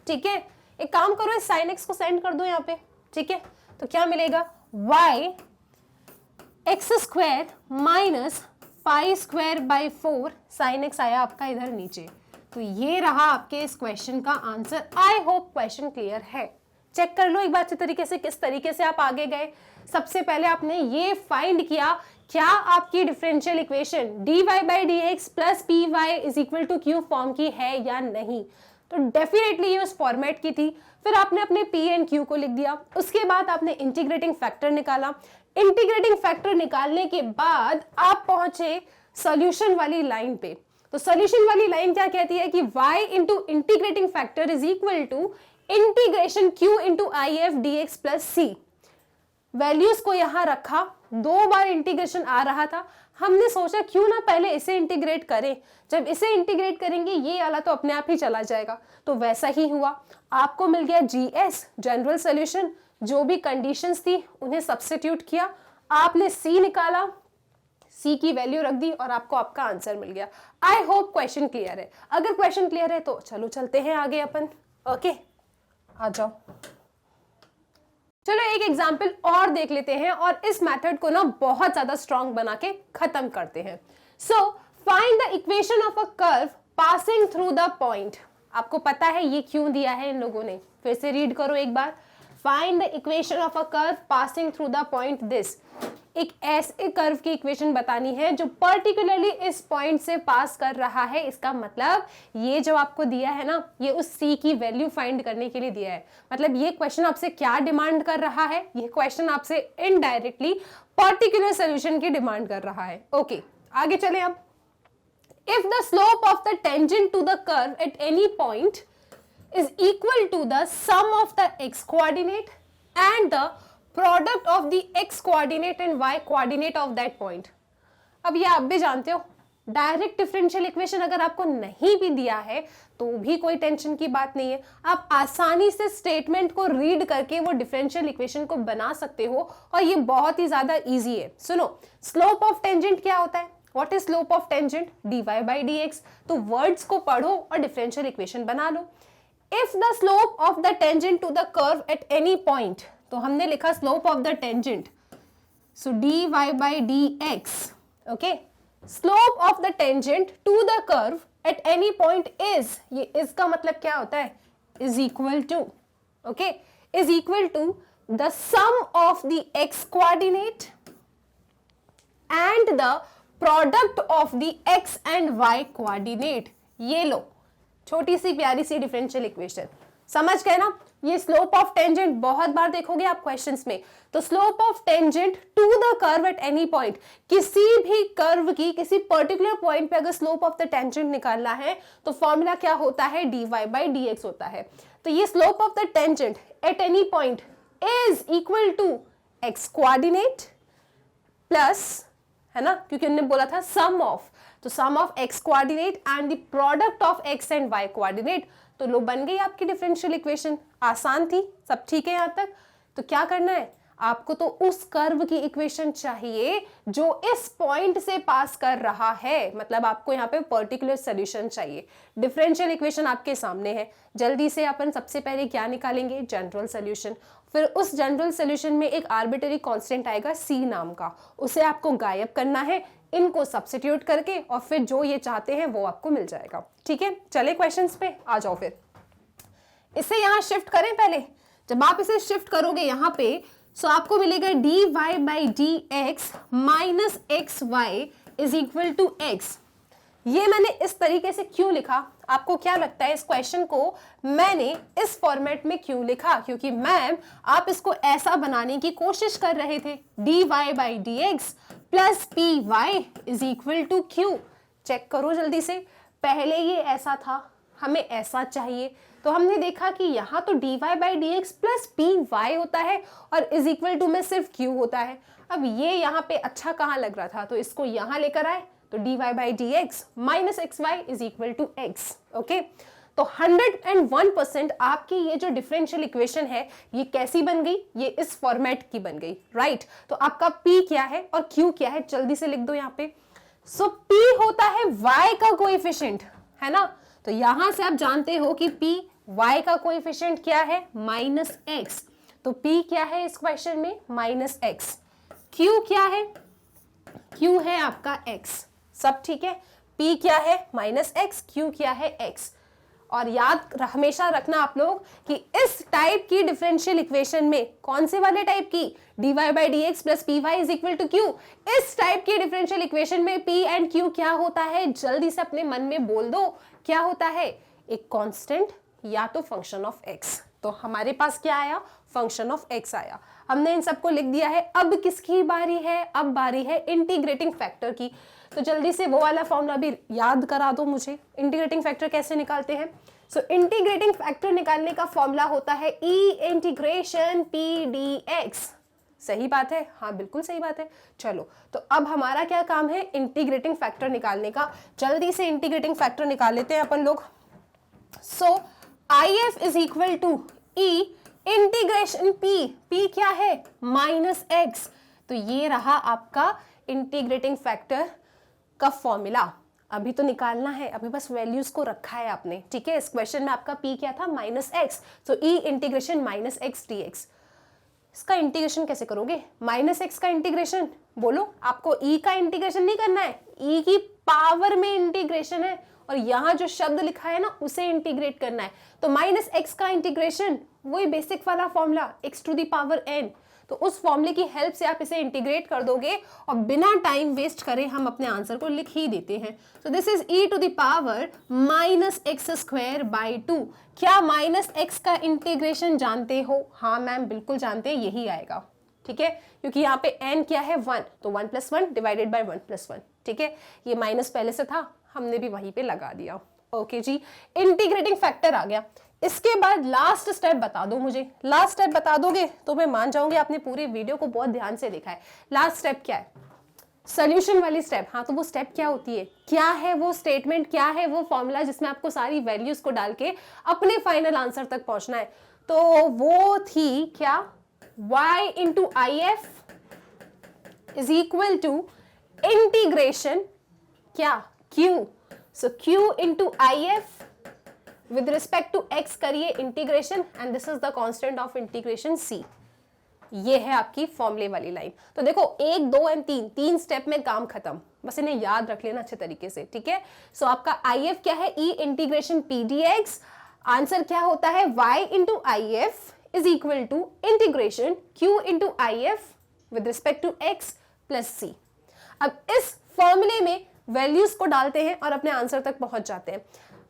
ठीक है। एक काम करो, इस साइन एक्स को सेंड कर दो यहाँ पे, ठीक है। तो क्या मिलेगा, y x square minus π²/4 sine x आया आपका इधर नीचे। तो ये रहा आपके इस क्वेश्चन का answer. I hope question clear है। चेक कर लो एक बार अच्छे तरीके से किस तरीके से आप आगे गए। सबसे पहले आपने ये फाइंड किया क्या आपकी differential equation dy/dx plus py is equal to q form की है या नहीं। तो डेफिनेटली ये उस फॉर्मेट की थी। फिर आपने अपने p एंड q को लिख दिया, उसके बाद आपने इंटीग्रेटिंग फैक्टर निकाला। इंटीग्रेटिंग फैक्टर निकालने के बाद आप पहुंचे सॉल्यूशन वाली लाइन पे। तो सॉल्यूशन वाली लाइन क्या कहती है कि y into integrating factor is equal to integration q into if dx plus c। Values को यहां रखा, 2 बार इंटीग्रेशन आ रहा था, हमने सोचा क्यों ना पहले इसे इंटीग्रेट करें। जब इसे इंटीग्रेट करेंगे ये वाला तो अपने आप ही चला जाएगा। तो वैसा ही हुआ, आपको मिल गया GS जनरल सॉल्यूशन। जो भी कंडीशंस थी उन्हें सब्स्टिट्यूट किया, आपने C निकाला, C की वैल्यू रख दी और आपको आपका आंसर मिल गया। आई होप क्वेश्चन क्लियर है। अगर क्वेश्चन क्लियर है तो चलो चलते हैं आगे अपन। ओके आ जाओ, चलो एक एग्जाम्पल और देख लेते हैं और इस मेथड को ना बहुत ज्यादा स्ट्रॉन्ग बना के खत्म करते हैं। So find the equation of a curve passing through the point, आपको पता है ये क्यों दिया है इन लोगों ने, फिर से रीड करो एक बार। Find the equation of a curve passing through the point this, एक ऐसे कर्व की इक्वेशन बतानी है जो पर्टिकुलरली इस पॉइंट से पास कर रहा है। इसका मतलब ये जो आपको दिया है ना, ये उस c की वैल्यू फाइंड करने के लिए दिया है। मतलब ये क्वेश्चन आपसे क्या डिमांड कर रहा है, ये क्वेश्चन आपसे इनडायरेक्टली पर्टिकुलर सोल्यूशन की डिमांड कर रहा है। ओके, आगे चले अब। If the slope of the tangent to the curve at any point is equal to the sum of the x coordinate and the product of the x coordinate and y coordinate of that point। अब ये आप भी जानते हो, direct differential equation अगर आपको नहीं भी दिया है तो भी कोई टेंशन की बात नहीं है, आप आसानी से स्टेटमेंट को रीड करके वो डिफरेंशियल इक्वेशन को बना सकते हो और ये बहुत ही ज्यादा इजी है। सुनो, स्लोप ऑफ टेंजेंट क्या होता है? What is slope of tangent? dy by dx। तो वर्ड्स को पढ़ो और डिफरेंशियल इक्वेशन बना लो। If the slope of the tangent to the curve at any point, तो हमने लिखा slope of the tangent, so dy by dx, okay, slope of the tangent to the curve at any point is, ये is का मतलब क्या होता है? is equal to, okay, is equal to the sum of the x coordinate and the product of the x and y coordinate। ये लो, छोटी सी प्यारी सी differential equation, समझ गए ना? ये स्लोप ऑफ टेंजेंट बहुत बार देखोगे आप क्वेश्चंस में। तो slope of tangent to the curve at any point, किसी भी कर्व की किसी पर्टिकुलर पॉइंट पे अगर स्लोप ऑफ द टेंजेंट निकालना है तो फॉर्मूला क्या होता है? dy by dx होता है। तो ये slope of the tangent at any point is equal to x coordinate plus, है ना, क्योंकि उन्होंने बोला था सम ऑफ, तो sum of x coordinate and the product of x and y coordinate. तो लो बन गई आपकी डिफरेंशियल इक्वेशन। आसान थी, सब ठीक है यहां तक। तो क्या करना है आपको? तो उस कर्व की इक्वेशन चाहिए जो इस पॉइंट से पास कर रहा है, मतलब आपको यहाँ पे पर्टिकुलर सॉल्यूशन चाहिए। डिफरेंशियल इक्वेशन आपके सामने है, जल्दी से अपन सबसे पहले क्या निकालेंगे? General solution. फिर उस जनरल सॉल्यूशन में एक आर्बिट्ररी कांस्टेंट आएगा c नाम का, उसे आपको गायब करना है इनको सब्स्टिट्यूट करके, और फिर जो ये चाहते हैं वो आपको मिल जाएगा। ठीक है, चले क्वेश्चंस पे आ जाओ। फिर इसे यहाँ शिफ्ट करें पहले। जब आप इसे शिफ्ट करोगे यहाँ पे, सो आपको मिलेगा dy by dx minus x y is equal to x. ये मैंने इस तरीके से क्यों लिखा? आपको क्या लगता है इस क्वेश्चन को मैंने इस फॉर्मेट में क्यों लिखा? क्योंकि मैम आप इसको ऐसा बनाने की कोशिश कर रहे थे, dy by dx plus P Y is equal to q. Check करो जल्दी से, पहले ये ऐसा था, हमें ऐसा चाहिए, तो हमने देखा कि यहाँ तो dy by dx plus P y होता है और इज इक्वल टू में सिर्फ q होता है। अब ये यहाँ पे अच्छा कहाँ लग रहा था, तो इसको यहाँ लेकर आए, तो dy by dx minus x y is equal to x. Okay, तो 101% आपकी ये जो डिफरेंशियल इक्वेशन है ये कैसी बन गई? ये इस फॉर्मेट की बन गई, राइट? तो आपका p क्या है और q क्या है, जल्दी से लिख दो यहाँ पे। सो p होता है y का कोएफिशिएंट, है ना? तो यहां से आप जानते हो कि p y का कोएफिशिएंट क्या है? Minus x. तो p क्या है इस क्वेश्चन में? Minus x. q क्या है? q है आपका x। सब ठीक है, p क्या है? माइनस एक्स, q क्या है? x। और याद हमेशा रखना आप लोग कि इस टाइप की डिफरेंशियल इक्वेशन में, कौन से वाले टाइप की? dy by dx plus P Y is equal to q. इस टाइप की डिफरेंशियल इक्वेशन में p एंड q क्या होता है? जल्दी से अपने मन में बोल दो, क्या होता है? एक कांस्टेंट या तो फंक्शन ऑफ x। तो हमारे पास क्या आया? फंक्शन ऑफ x आया। हमने इन सबको लिख दिया है। अब किसकी बारी है? अब बारी है इंटीग्रेटिंग फैक्टर की। तो जल्दी से वो वाला फॉर्मूला भी याद करा दो मुझे। इंटीग्रेटिंग फैक्टर कैसे निकालते हैं? सो इंटीग्रेटिंग फैक्टर निकालने का फॉर्मूला होता है e इंटीग्रेशन p dx। सही बात है? हाँ बिल्कुल सही बात है। चलो, तो अब हमारा क्या काम है? इंटीग्रेटिंग फैक्टर निकालने का। जल्दी से इंटीग्रेटिंग फैक्टर निकाल लेते हैं अपन लोग। So if is equal to e integration p क्या है? Minus x. तो ये रहा आपका इंटीग्रेटिंग फैक्टर का फॉर्मूला। अभी तो निकालना है, अभी बस वैल्यूज को रखा है आपने, ठीक है? इस क्वेश्चन में आपका p क्या था? Minus x. तो e integration minus x D x. इसका इंटीग्रेशन कैसे करोगे? माइनस एक्स का इंटीग्रेशन, बोलो। आपको e का इंटीग्रेशन नहीं करना है, e की पावर में इंटीग्रेशन है, और यहाँ जो शब्द लिखा है ना उसे इंटीग्रेट करना है। तो माइनस एक्स का इंटीग्रेशन वही बेसिक वाला formula x to the power n, तो उस फॉर्मूले की हेल्प से आप इसे इंटीग्रेट कर दोगे और बिना टाइम वेस्ट करे हम अपने आंसर को लिख ही देते हैं। So this is e to the power minus x square by 2। क्या माइनस एक्स का इंटीग्रेशन जानते हो? हाँ मैम बिल्कुल जानते हैं, यही आएगा। ठीक है, क्योंकि यहाँ पे n क्या है 1, तो 1 + 1 डिवाइडेड बाय 1 + 1। ठीक है, ये माइनस पहले से था, हमने भी वहीं पे लगा दिया। ओके जी, इंटीग्रेटिंग फैक्टर आ गया। इसके बाद लास्ट स्टेप बता दो मुझे। लास्ट स्टेप बता दोगे तो मैं मान जाऊंगी आपने पूरी वीडियो को बहुत ध्यान से देखा है। लास्ट स्टेप क्या है? सोल्यूशन वाली स्टेप। हाँ, तो वो स्टेप क्या होती है, क्या है वो स्टेटमेंट, क्या है वो फॉर्मूला जिसमें आपको सारी वैल्यूज को डाल के अपने फाइनल आंसर तक पहुंचना है? तो वो थी क्या, y into I F is equal to integration क्या, q। So q into I F with respect to x करिए integration and this is the constant of integration c। ये है आपकी फॉर्मूले वाली लाइन। तो देखो 1, 2 एंड 3, 3 स्टेप में काम खत्म, बस इन्हें याद रख लेना अच्छे तरीके से। ठीक है, सो आपका if क्या है, e integration p dx। Answer क्या होता है, y into I F is equal to integration q into I F with respect to x plus c। अब इस फॉर्मूले में वैल्यूज को डालते हैं और अपने आंसर तक पहुंच जाते हैं।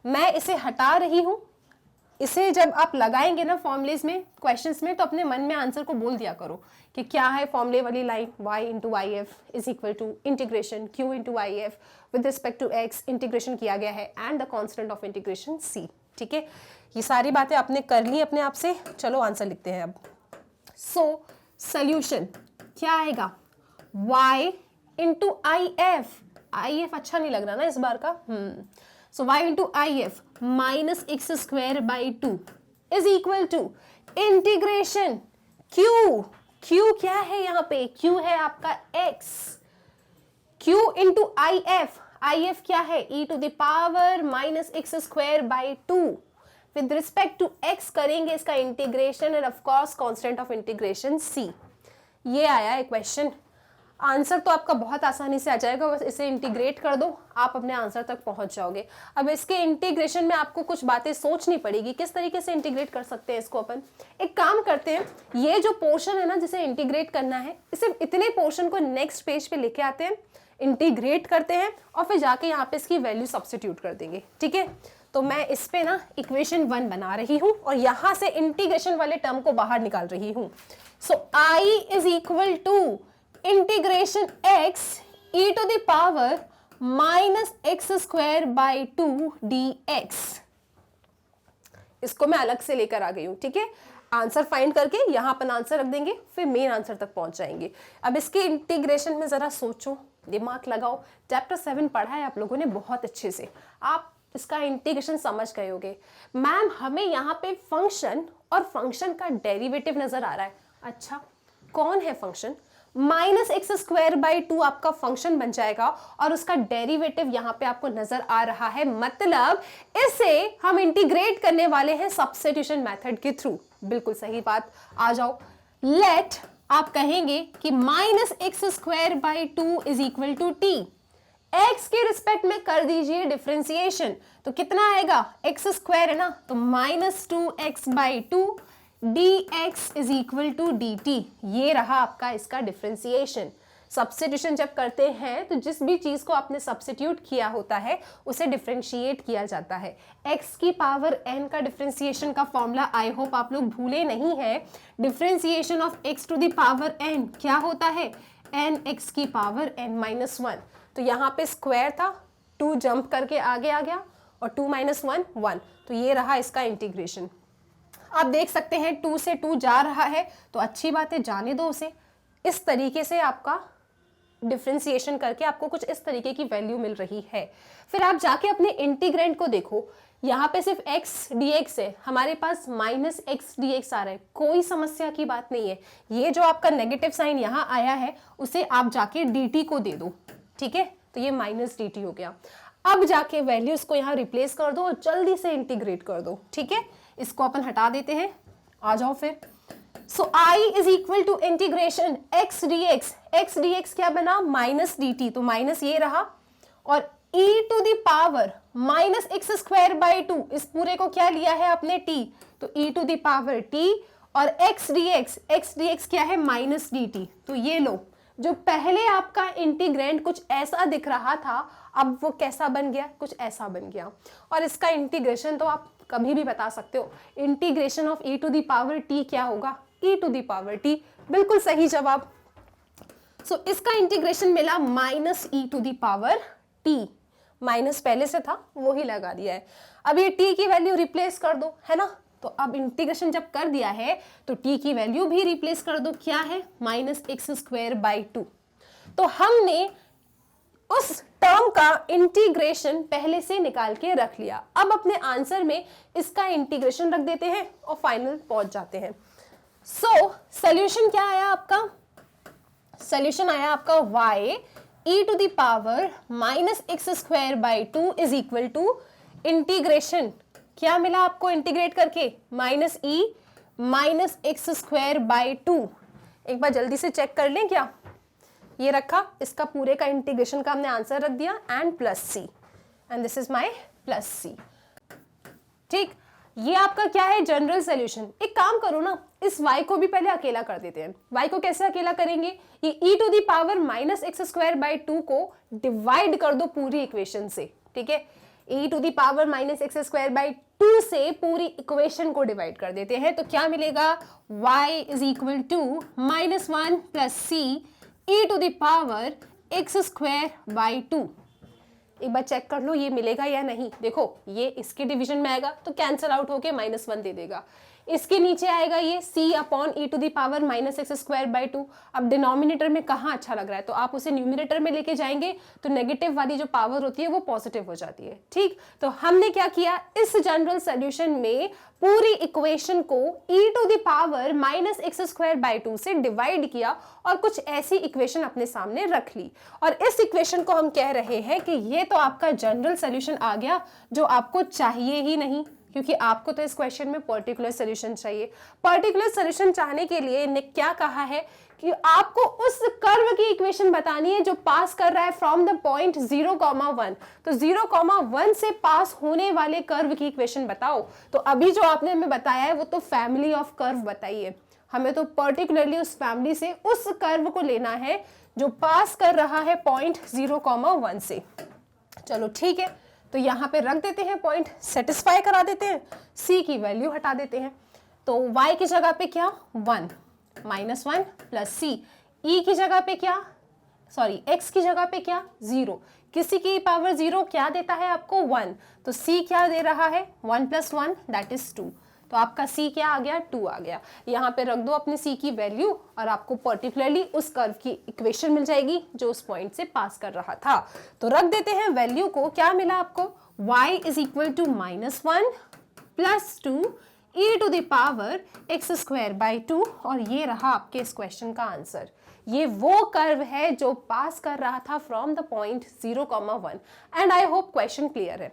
मैं इसे हटा रही हूं, इसे जब आप लगाएंगे ना फॉर्मूलेज में, क्वेश्चंस में, तो अपने मन में आंसर को बोल दिया करो कि क्या है फॉर्मूले वाली line, y into I F is equal to integration q into I F with respect to x, integration किया गया है and the constant of integration c। ठीक है, ये सारी बातें आपने कर ली अपने आप से। चलो आंसर लिखते हैं अब। सो सोल्यूशन क्या आएगा, y इंटू आई एफ अच्छा नहीं लग रहा ना इस बार का। So y into if minus x square by 2 is equal to integration q। q क्या है यहाँ पे, q है आपका x, q into if क्या है, e to the power minus x square by 2। with respect to x करेंगे इसका integration and of course constant of integration c। ये आया है क्वेश्चन। आंसर तो आपका बहुत आसानी से आ जाएगा, बस इसे इंटीग्रेट कर दो, आप अपने आंसर तक पहुंच जाओगे। अब इसके इंटीग्रेशन में आपको कुछ बातें सोचनी पड़ेगी, किस तरीके से इंटीग्रेट कर सकते हैं इसको अपन। एक काम करते हैं, ये जो पोर्शन है ना जिसे इंटीग्रेट करना है, इसे इतने पोर्शन को नेक्स्ट पेज पे लेके आते हैं, इंटीग्रेट करते हैं और फिर जाके यहाँ पे इसकी वैल्यू सब्स्टिट्यूट कर देंगे। ठीक है, तो मैं इस पे ना इक्वेशन 1 बना रही हूँ और यहाँ से इंटीग्रेशन वाले टर्म को बाहर निकाल रही हूँ। So I is equal to integration x e to the power minus x square by 2 dx। इसको मैं अलग से लेकर आ गई हूं। ठीक है, आंसर फाइंड करके यहां अपन आंसर रख देंगे, फिर मेन आंसर तक पहुंच जाएंगे। अब इसके इंटीग्रेशन में जरा सोचो, दिमाग लगाओ। चैप्टर 7 पढ़ा है आप लोगों ने बहुत अच्छे से, आप इसका इंटीग्रेशन समझ गए होगे। मैम हमें यहाँ पे फंक्शन और फंक्शन का डेरिवेटिव नजर आ रहा है। अच्छा, कौन है function? Minus x square by 2 आपका फंक्शन बन जाएगा और उसका डेरिवेटिव यहाँ पे आपको नजर आ रहा है, मतलब इसे हम इंटीग्रेट करने वाले हैं सब्स्टिट्यूशन मेथड के थ्रू। बिल्कुल सही बात, आ जाओ। लेट आप कहेंगे कि minus x square by 2 is equal to t. X के रिस्पेक्ट में कर दीजिए डिफरेंशिएशन, तो कितना आएगा, एक्स स्क्वायर है ना, तो minus 2x by 2 dx is equal to dt। ये रहा आपका इसका डिफरेंशिएशन। सब्स्टिट्यूशन जब करते हैं तो जिस भी चीज को आपने सब्स्टिट्यूट किया होता है उसे डिफरेंशिएट किया जाता है। x की पावर n का डिफरेंशिएशन का फॉर्मूला आई होप आप लोग भूले नहीं है। Differentiation of x to the power n क्या होता है, n x की पावर n माइनस 1। तो यहाँ पे स्क्वायर था, 2 जंप करके आगे आ गया और 2 माइनस 1 1, तो ये रहा इसका इंटीग्रेशन। आप देख सकते हैं 2 से 2 जा रहा है, तो अच्छी बात है, जाने दो उसे। इस तरीके से आपका डिफरेंशिएशन करके आपको कुछ इस तरीके की वैल्यू मिल रही है। फिर आप जाके अपने इंटीग्रेंड को देखो, यहाँ पे सिर्फ x dx है, हमारे पास माइनस एक्स dx आ रहा है, कोई समस्या की बात नहीं है। ये जो आपका नेगेटिव साइन यहाँ आया है उसे आप जाके dt को दे दो। ठीक है, तो ये माइनस dt हो गया। अब जाके वैल्यूज को यहाँ रिप्लेस कर दो और जल्दी से इंटीग्रेट कर दो। ठीक है, इसको अपन हटा देते हैं, आ जाओ फिर। So i is equal to integration x dx क्या बना, माइनस dt, तो माइनस ये रहा और e to the power minus x square by two, इस पूरे को क्या लिया है आपने t, तो e to the power t, और x dx क्या है माइनस dt। तो ये लो, जो पहले आपका इंटीग्रेंड कुछ ऐसा दिख रहा था, अब वो कैसा बन गया, कुछ ऐसा बन गया। और इसका इंटीग्रेशन तो आप कभी भी बता सकते हो, integration of e to the power t क्या होगा, e to the power t, बिल्कुल सही जवाब। सो इसका इंटीग्रेशन मिला minus e to the power t, minus पहले से था वो ही लगा दिया है। अब ये t की वैल्यू रिप्लेस कर दो, है ना, तो अब इंटीग्रेशन जब कर दिया है तो t की वैल्यू भी रिप्लेस कर दो, क्या है minus x square by to. तो हमने उस टर्म का इंटीग्रेशन पहले से निकाल के रख लिया। अब अपने आंसर में इसका इंटीग्रेशन रख देते हैं और फाइनल पहुंच जाते हैं। सो सॉल्यूशन क्या आया आपका, सॉल्यूशन आया आपका y e to the power minus x square by two is equal to integration, क्या मिला आपको इंटीग्रेट करके, minus e minus x square by two. एक बार जल्दी से चेक कर लें, क्या ये रखा, इसका पूरे का इंटीग्रेशन का हमने आंसर रख दिया, and plus c, and this is my plus c. ठीक, ये आपका क्या है जनरल सॉल्यूशन। एक काम करो ना, इस y को भी पहले अकेला कर देते हैं। y को कैसे अकेला करेंगे, ये e to the power minus x square by two को डिवाइड कर दो पूरी इक्वेशन से, ठीक है, e to the power minus x square by two से पूरी इक्वेशन को डिवाइड कर देते हैं। तो क्या मिलेगा, y is equal to minus one plus c e to the power x square by two. एक बार चेक कर लो ये मिलेगा या नहीं। देखो ये इसके डिवीजन में आएगा तो कैंसिल आउट होके माइनस वन दे देगा, इसके नीचे आएगा ये c upon e to the power minus x square by two. अब डिनोमिनेटर में कहाँ अच्छा लग रहा है, तो आप उसे न्यूमिनेटर में लेके जाएंगे तो नेगेटिव वाली जो पावर होती है वो पॉजिटिव हो जाती है। ठीक, तो हमने क्या किया, इस जनरल सोल्यूशन में पूरी इक्वेशन को e to the power minus x square by two से डिवाइड किया और कुछ ऐसी इक्वेशन अपने सामने रख ली। और इस इक्वेशन को हम कह रहे हैं कि ये तो आपका जनरल सोल्यूशन आ गया, जो आपको चाहिए ही नहीं, क्योंकि आपको तो इस क्वेश्चन में पर्टिकुलर सोल्यूशन चाहिए। पर्टिकुलर सोल्यूशन चाहने के लिए ने क्या कहा है कि आपको उस कर्व की इक्वेशन बतानी है जो पास कर रहा है फ्रॉम द पॉइंट 0,1। तो 0,1 से पास होने वाले कर्व की इक्वेशन बताओ। तो अभी जो आपने हमें बताया है वो तो फैमिली ऑफ कर्व बताइए, हमें तो पर्टिकुलरली उस फैमिली से उस कर्व को लेना है जो पास कर रहा है पॉइंट 0,1 से। चलो ठीक है, तो यहाँ पे रख देते हैं पॉइंट, सेटिस्फाई करा देते हैं, c की वैल्यू हटा देते हैं। तो y की जगह पे क्या 1 माइनस वन प्लस सी, ई की जगह पे क्या, सॉरी x की जगह पे क्या 0, किसी की पावर 0 क्या देता है आपको 1, तो c क्या दे रहा है 1 प्लस 1 दैट इज 2। तो आपका c क्या आ गया 2 आ गया। यहाँ पे रख दो अपने c की वैल्यू और आपको पर्टिकुलरली उस कर्व की इक्वेशन मिल जाएगी जो उस पॉइंट से पास कर रहा था। तो रख देते हैं वैल्यू को, क्या मिला आपको y is equal to minus one plus two e to the power x square by 2, और ये रहा आपके इस क्वेश्चन का आंसर। ये वो कर्व है जो पास कर रहा था from the point 0,1 and I hope question clear है।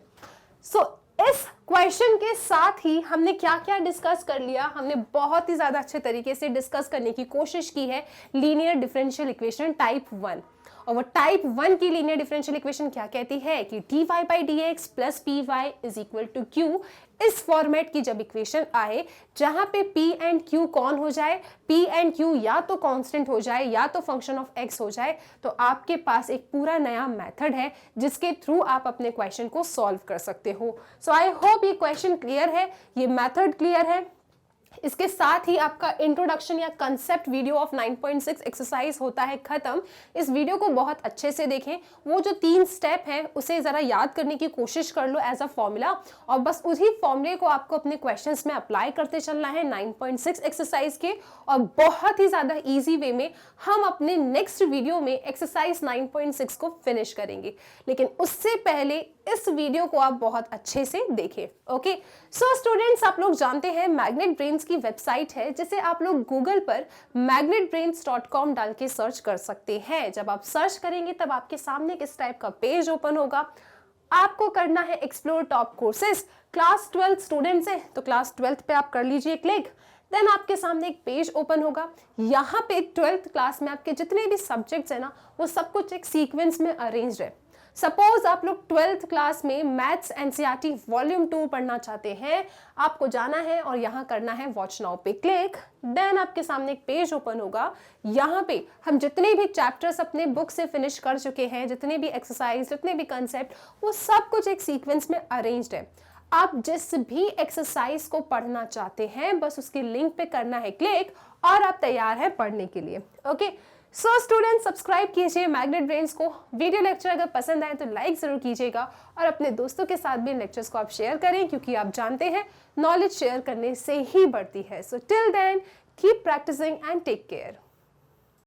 सो इस क्वेश्चन के साथ ही हमने क्या क्या डिस्कस कर लिया, हमने बहुत ही ज्यादा अच्छे तरीके से डिस्कस करने की कोशिश की है लीनियर डिफरेंशियल इक्वेशन टाइप 1। और वो टाइप 1 की लीनियर डिफरेंशियल इक्वेशन क्या कहती है कि dy by dx plus P Y is equal to q. इस फॉर्मेट की जब इक्वेशन आए जहां पे p एंड q कौन हो जाए, p एंड q या तो कांस्टेंट हो जाए या तो फंक्शन ऑफ x हो जाए, तो आपके पास एक पूरा नया मेथड है जिसके थ्रू आप अपने क्वेश्चन को सॉल्व कर सकते हो। सो आई होप ये क्वेश्चन क्लियर है, ये मेथड क्लियर है। इसके साथ ही आपका इंट्रोडक्शन या कंसेप्ट वीडियो ऑफ 9.6 एक्सरसाइज होता है खत्म। इस वीडियो को बहुत अच्छे से देखें, वो जो 3 स्टेप है उसे जरा याद करने की कोशिश कर लो एज अ फॉर्मूला, और बस उसी फॉर्मूले को आपको अपने क्वेश्चंस में अप्लाई करते चलना है 9.6 एक्सरसाइज के। और बहुत ही ज्यादा इजी वे में हम अपने नेक्स्ट वीडियो में एक्सरसाइज 9.6 को फिनिश करेंगे, लेकिन उससे पहले इस वीडियो को आप बहुत अच्छे से देखें। ओके, सो स्टूडेंट्स, आप लोग जानते हैं मैग्नेट ब्रेन्स की वेबसाइट है जिसे आप लोग गूगल पर magnetbrains.com डाल के सर्च कर सकते हैं। जब आप सर्च करेंगे तब आपके सामने किस टाइप का पेज ओपन होगा, आपको करना है explore top courses. Class 12 students हैं तो क्लास 12 पे आप कर लीजिए क्लिक, देन आपके सामने एक पेज ओपन होगा। यहाँ पे 12th क्लास में आपके जितने भी सब्जेक्ट्स हैं ना वो सब कुछ एक सीक्वेंस में अरेंज्ड है। सपोज आप लोग 12th क्लास में मैथ्स एनसीईआरटी वॉल्यूम 2 पढ़ना चाहते हैं, आपको जाना है और यहाँ करना है वॉच नाउ पे क्लिक। देन आपके सामने एक पेज ओपन होगा, यहाँ पे हम जितने भी चैप्टर्स अपने बुक से फिनिश कर चुके हैं, जितने भी एक्सरसाइज, जितने भी कंसेप्ट, वो सब कुछ एक सीक्वेंस में अरेंज्ड है। आप जिस भी एक्सरसाइज को पढ़ना चाहते हैं बस उसकी लिंक पे करना है क्लिक और आप तैयार हैं पढ़ने के लिए। ओके, सो स्टूडेंट सब्सक्राइब कीजिए मैग्नेट ब्रेन्स को। वीडियो लेक्चर अगर पसंद आए तो लाइक जरूर कीजिएगा और अपने दोस्तों के साथ भी इन लेक्चर्स को आप शेयर करें, क्योंकि आप जानते हैं नॉलेज शेयर करने से ही बढ़ती है। So till then keep practising and take care.